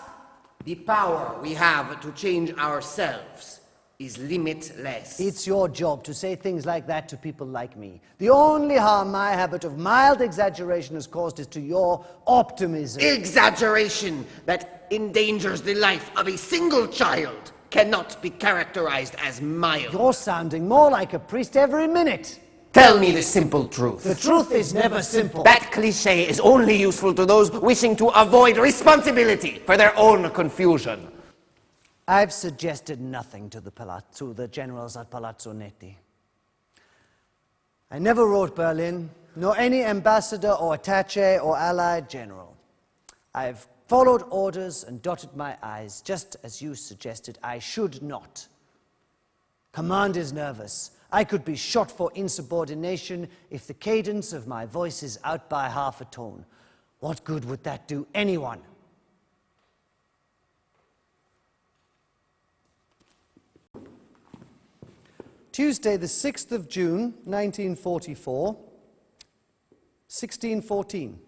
B: the power we have to change ourselves is limitless.
A: It's your job to say things like that to people like me. The only harm my habit of mild exaggeration has caused is to your optimism.
B: Exaggeration that endangers the life of a single child cannot be characterized as mild.
A: You're sounding more like a priest every minute.
C: Tell me the simple truth.
A: The truth is never simple.
C: That cliché is only useful to those wishing to avoid responsibility for their own confusion.
A: I've suggested nothing to the generals at Palazzo Netti. I never wrote Berlin, nor any ambassador or attaché or allied general. I've followed orders and dotted my I's, just as you suggested I should not. Command is nervous. I could be shot for insubordination if the cadence of my voice is out by half a tone. What good would that do anyone? Tuesday, the 6th of June, 1944, 1614.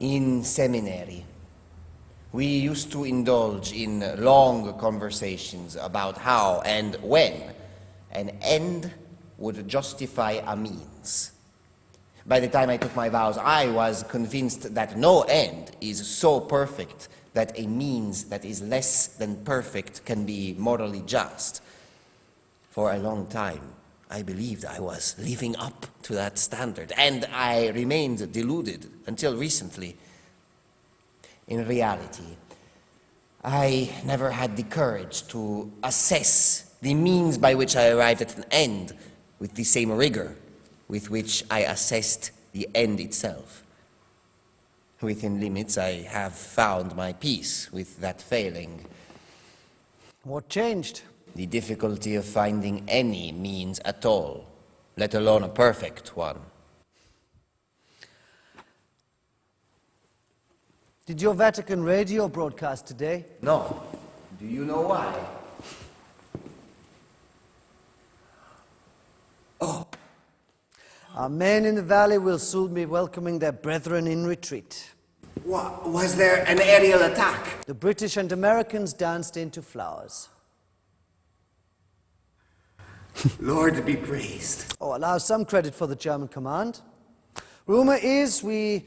B: In seminary, we used to indulge in long conversations about how and when an end would justify a means. By the time I took my vows, I was convinced that no end is so perfect that a means that is less than perfect can be morally just. For a long time, I believed I was living up to that standard, and I remained deluded until recently. In reality, I never had the courage to assess the means by which I arrived at an end with the same rigor with which I assessed the end itself. Within limits, I have found my peace with that failing.
A: What changed?
B: the difficulty of finding any means at all, let alone a perfect one.
A: Did your Vatican radio broadcast today?
B: No. Do you know why?
A: Our men in the valley will soon be welcoming their brethren in retreat.
C: Was there an aerial attack?
A: The British and Americans danced into flowers.
C: Lord be praised.
A: Oh, allow some credit for the German command. Rumor is we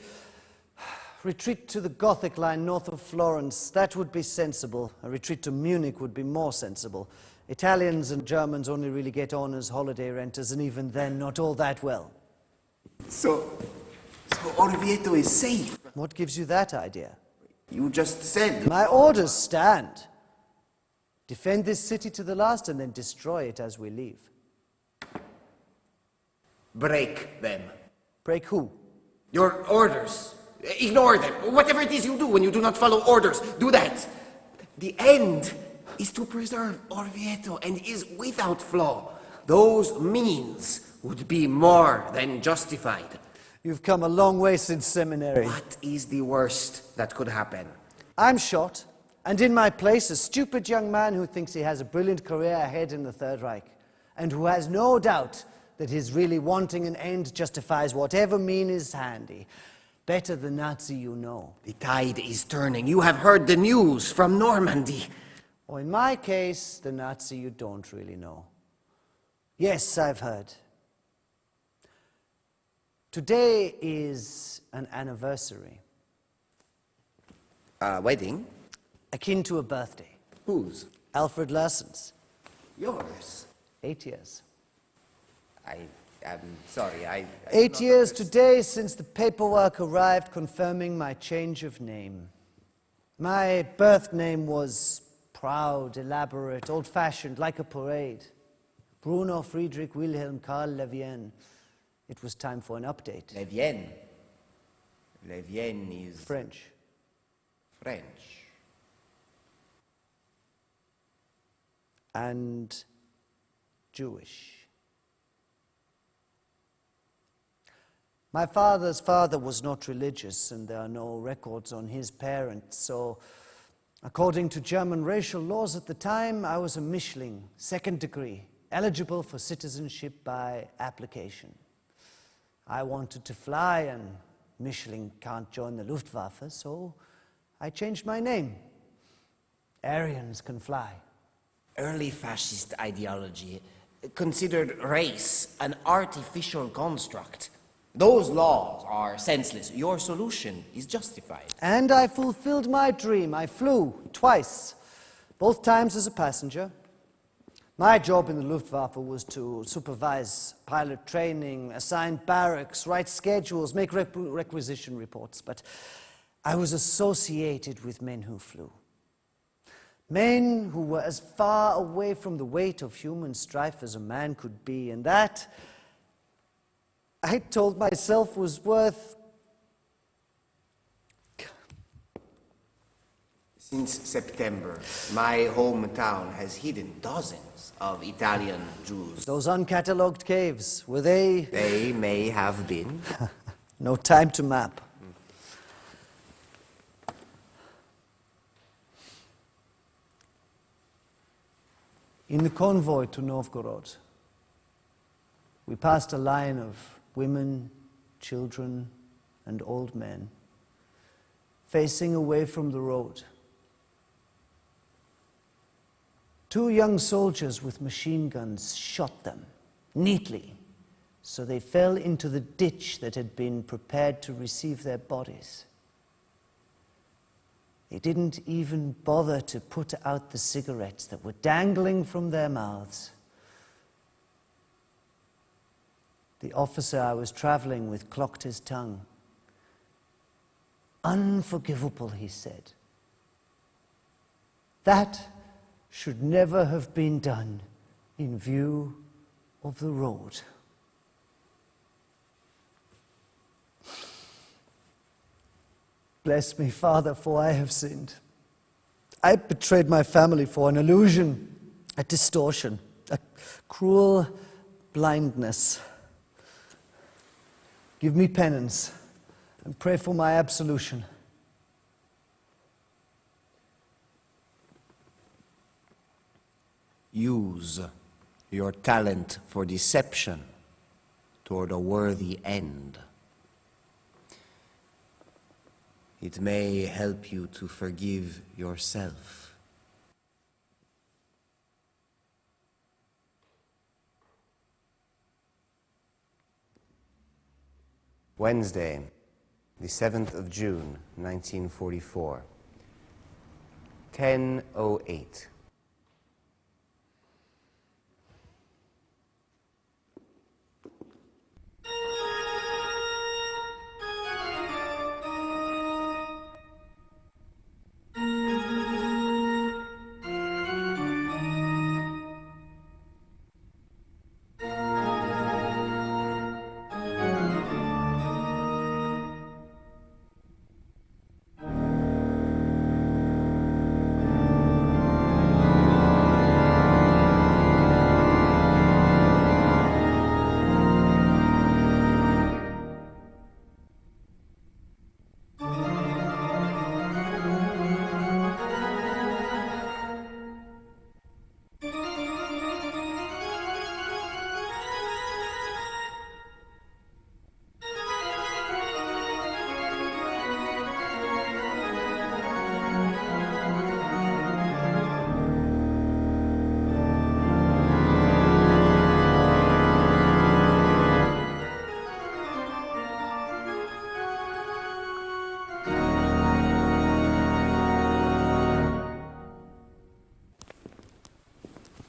A: retreat to the Gothic line north of Florence. That would be sensible. A retreat to Munich would be more sensible. Italians and Germans only really get on as holiday renters, and even then not all that well.
C: So Orvieto is safe?
A: What gives you that idea?
C: You just said...
A: My orders stand. Defend this city to the last and then destroy it as we leave.
C: Break them.
A: Break who?
C: Your orders. Ignore them. Whatever it is you do when you do not follow orders, do that. The end is to preserve Orvieto and is without flaw. Those means would be more than justified.
A: You've come a long way since seminary.
C: What is the worst that could happen?
A: I'm shot, and in my place a stupid young man who thinks he has a brilliant career ahead in the Third Reich, and who has no doubt that his really wanting an end justifies whatever mean is handy. Better the Nazi you know.
C: The tide is turning. You have heard the news from Normandy.
A: Or in my case, the Nazi you don't really know. Yes, I've heard. Today is an anniversary.
C: A wedding?
A: Akin to a birthday.
C: Whose?
A: Alfred Larsen's.
C: Yours.
A: 8 years.
C: I'm sorry, I
A: 8 years today since the paperwork arrived confirming my change of name. My birth name was proud, elaborate, old-fashioned, like a parade. Bruno Friedrich Wilhelm Karl Levienne. It was time for an update.
C: Levienne. Levienne is...
A: French.
C: French.
A: And Jewish. My father's father was not religious, and there are no records on his parents, so according to German racial laws at the time, I was a Mischling, second degree, eligible for citizenship by application. I wanted to fly, and Mischling can't join the Luftwaffe, so I changed my name. Aryans can fly.
C: Early fascist ideology considered race an artificial construct. Those laws are senseless. Your solution is justified.
A: And I fulfilled my dream. I flew twice, both times as a passenger. My job in the Luftwaffe was to supervise pilot training, assign barracks, write schedules, make requisition reports. But I was associated with men who flew. Men who were as far away from the weight of human strife as a man could be, and that, I told myself, was worth...
C: Since September, my hometown has hidden dozens of Italian Jews.
A: Those uncatalogued caves, were they...
C: They may have been.
A: No time to map. In the convoy to Novgorod, we passed a line of women, children, and old men facing away from the road. 2 young soldiers with machine guns shot them neatly, so they fell into the ditch that had been prepared to receive their bodies. They didn't even bother to put out the cigarettes that were dangling from their mouths. The officer I was traveling with clocked his tongue. Unforgivable, he said. That should never have been done in view of the road. Bless me, Father, for I have sinned. I betrayed my family for an illusion. a distortion, a cruel blindness. Give me penance and pray for my absolution.
C: Use your talent for deception toward a worthy end. It may help you to forgive yourself. Wednesday, the 7th of June, 1944, 10:08.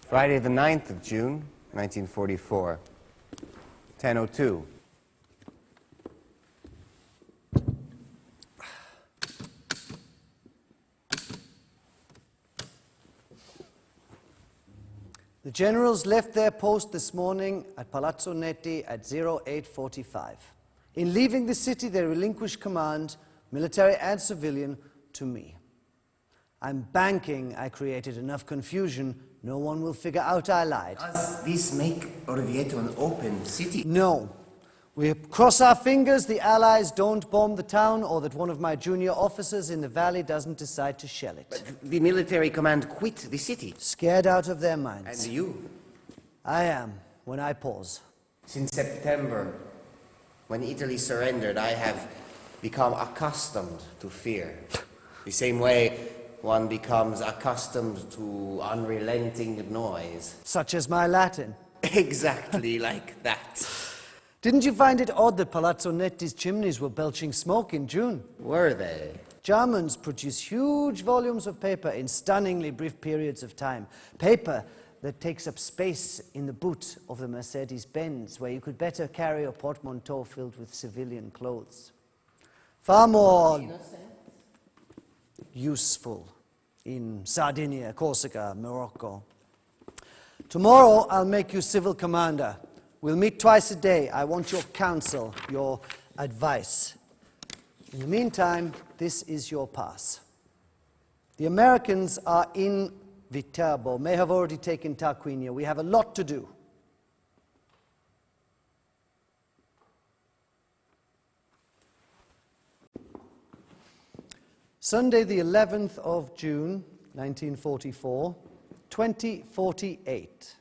C: Friday the 9th of June, 1944, 10:02.
A: The generals left their post this morning at Palazzo Netti at 08:45. In leaving the city, they relinquished command, military and civilian, to me. I'm banking I created enough confusion, no one will figure out I lied.
C: Does this make Orvieto an open city?
A: No. We cross our fingers the Allies don't bomb the town or that one of my junior officers in the valley doesn't decide to shell it.
C: But the military command quit the city.
A: Scared out of their minds.
C: And you?
A: I am, when I pause.
C: Since September, when Italy surrendered, I have become accustomed to fear. The same way one becomes accustomed to unrelenting noise.
A: Such as my Latin.
C: Exactly like that.
A: Didn't you find it odd that Palazzo Netti's chimneys were belching smoke in June?
C: Were they?
A: Germans produce huge volumes of paper in stunningly brief periods of time. Paper that takes up space in the boot of the Mercedes-Benz, where you could better carry a portmanteau filled with civilian clothes. Far more useful in Sardinia, Corsica, Morocco. Tomorrow I'll make you civil commander. We'll meet twice a day. I want your counsel, your advice. In the meantime, this is your pass. The Americans are in Viterbo, may have already taken Tarquinia. We have a lot to do. Sunday, the 11th of June, 1944, 20:48.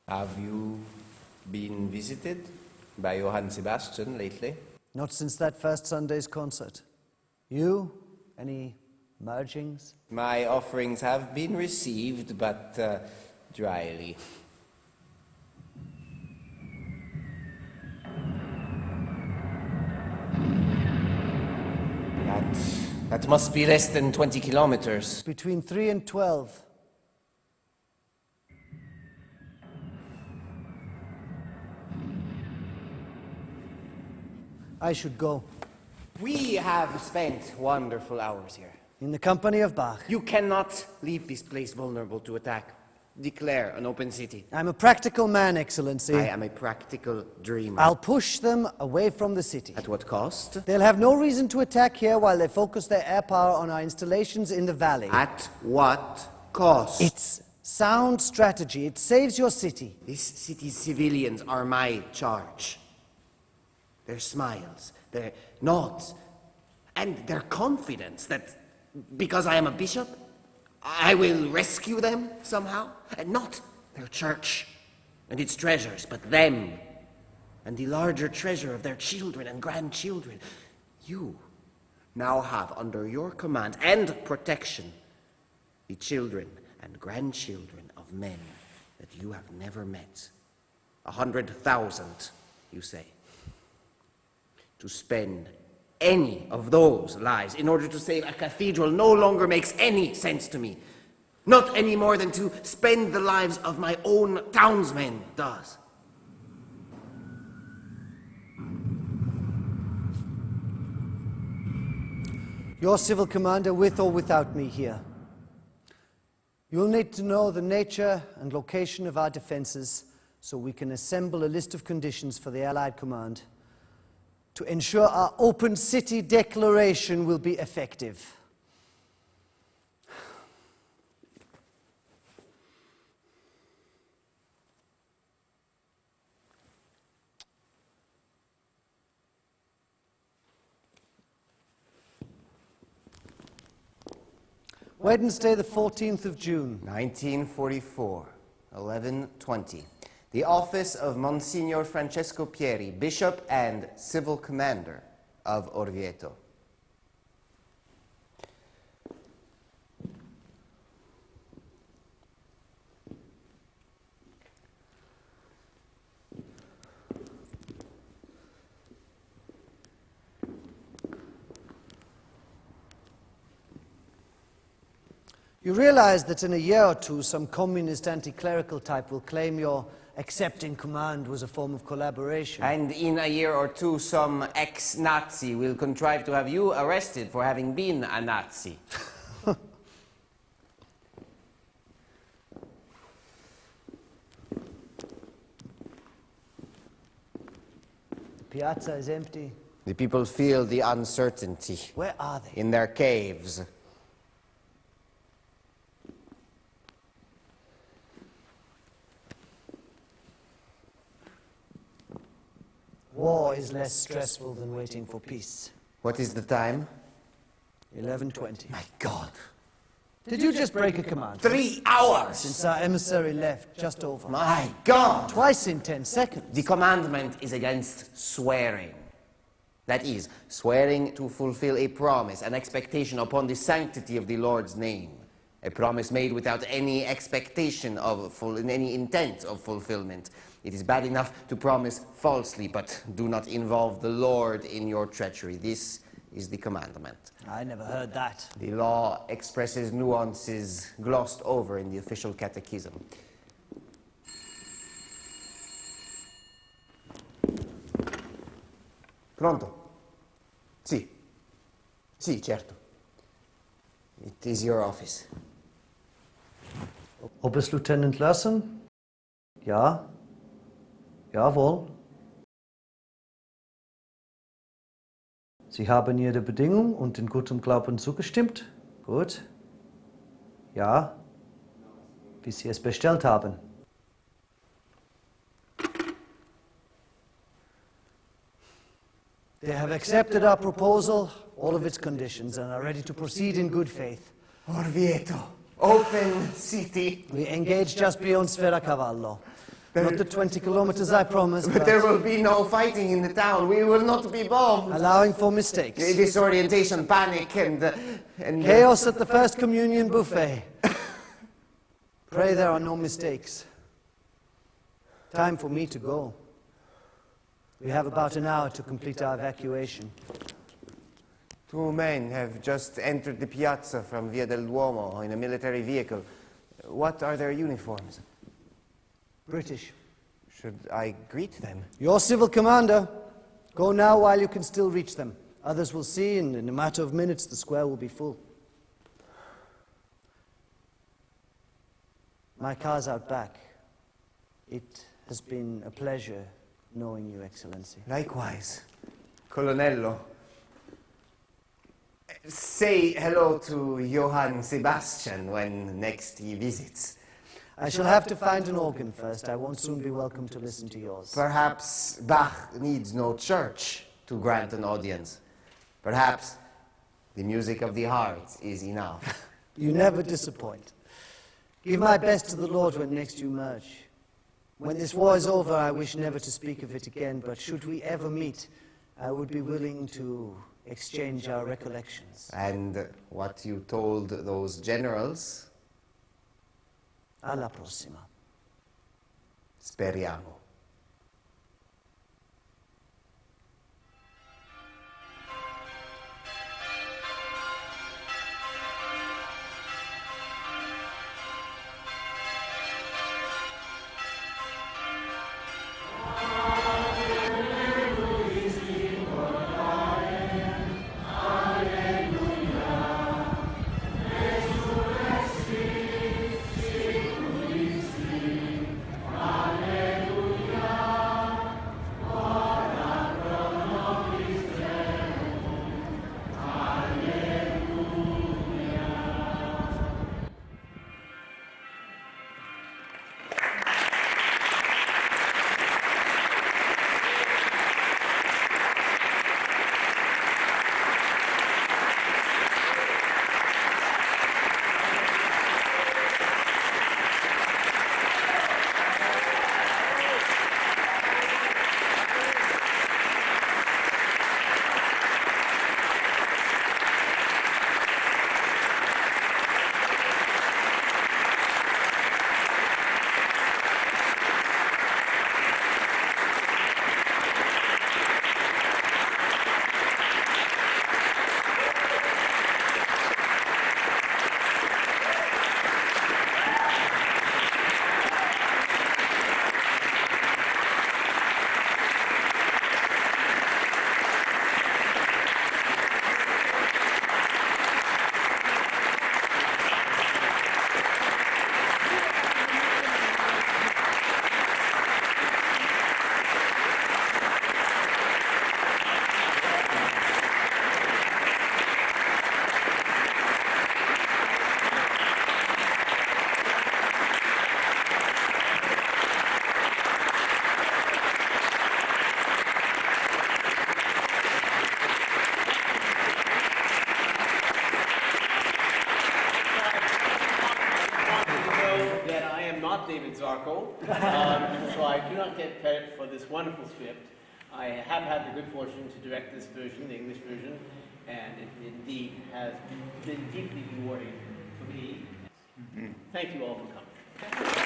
C: Have you been visited by Johann Sebastian lately?
A: Not since that first Sunday's concert. You? Any mergings?
B: My offerings have been received, but dryly. That must be less than 20 kilometers.
A: Between 3 and 12. I should go.
B: We have spent wonderful hours here.
A: In the company of Bach.
B: You cannot leave this place vulnerable to attack. Declare an open city.
A: I'm a practical man, Excellency.
B: I am a practical dreamer.
A: I'll push them away from the city.
B: At what cost?
A: They'll have no reason to attack here while they focus their air power on our installations in the valley.
B: At what cost?
A: It's sound strategy. It saves your city.
B: This city's civilians are my charge. Their smiles, their nods, and their confidence that because I am a bishop, I will rescue them somehow. And not their church and its treasures, but them and the larger treasure of their children and grandchildren. You now have under your command and protection the children and grandchildren of men that you have never met. 100,000, you say. To spend any of those lives in order to save a cathedral no longer makes any sense to me. Not any more than to spend the lives of my own townsmen does.
A: Your civil commander, with or without me here. You'll need to know the nature and location of our defenses so we can assemble a list of conditions for the Allied command to ensure our open city declaration will be effective. Wednesday, the 14th of June.
B: 1944, 11:20. The office of Monsignor Francesco Pieri, Bishop and Civil Commander of Orvieto.
A: You realize that in a year or two, some communist anti-clerical type will claim your accepting command was a form of collaboration.
B: And in a year or two, some ex-Nazi will contrive to have you arrested for having been a Nazi.
A: The piazza is empty.
B: The people feel the uncertainty.
A: Where are they?
B: In their caves.
A: War is less stressful than waiting for peace.
B: What is the time?
A: 11:20.
B: My God.
A: Did you just break a command?
B: 3 hours!
A: Since our emissary left, just over.
B: My God!
A: Twice in 10 seconds.
B: The commandment is against swearing. That is, swearing to fulfill a promise, an expectation upon the sanctity of the Lord's name. A promise made without any expectation of any intent of fulfillment. It is bad enough to promise falsely, but do not involve the Lord in your treachery. This is the commandment.
A: I never heard that.
B: The law expresses nuances glossed over in the official catechism. Pronto? Sì. Sì, certo. It is your office.
A: Oberstlieutenant Larsen? Ja? Jawohl. Sie haben jede Bedingung und in gutem Glauben zugestimmt? Gut. Ja. Wie Sie es bestellt haben. They have accepted our proposal, all of its conditions, and are ready to proceed in good faith.
B: Orvieto, open city.
A: We engage just beyond Sfera Cavallo. Not the 20 kilometers I promised,
C: But there will be no fighting in the town. We will not be bombed.
A: allowing for mistakes.
C: Disorientation, panic, and
A: Chaos at the First Communion buffet. Pray there are no mistakes. Time for me to go. We have about an hour to complete our evacuation.
C: 2 men have just entered the piazza from Via del Duomo in a military vehicle. What are their uniforms?
A: British.
C: Should I greet them?
A: Your civil commander. Go now while you can still reach them. Others will see, and in a matter of minutes the square will be full. My car's out back. It has been a pleasure knowing you, Excellency.
C: Likewise, Colonnello. Say hello to Johann Sebastian when next he visits.
A: I shall have to find an organ first. I won't soon be welcome to listen to yours.
C: Perhaps Bach needs no church to grant an audience. Perhaps the music of the heart is enough.
A: You never disappoint. Give my best to the Lord when next you merge. When this war is over, I wish never to speak of it again, but should we ever meet, I would be willing to exchange our recollections.
C: And what you told those generals?
A: Alla prossima.
C: Speriamo.
D: David Zarko, so I do not get credit for this wonderful script. I have had the good fortune to direct this version, the English version, and it indeed has been deeply rewarding for me. Thank you all for coming.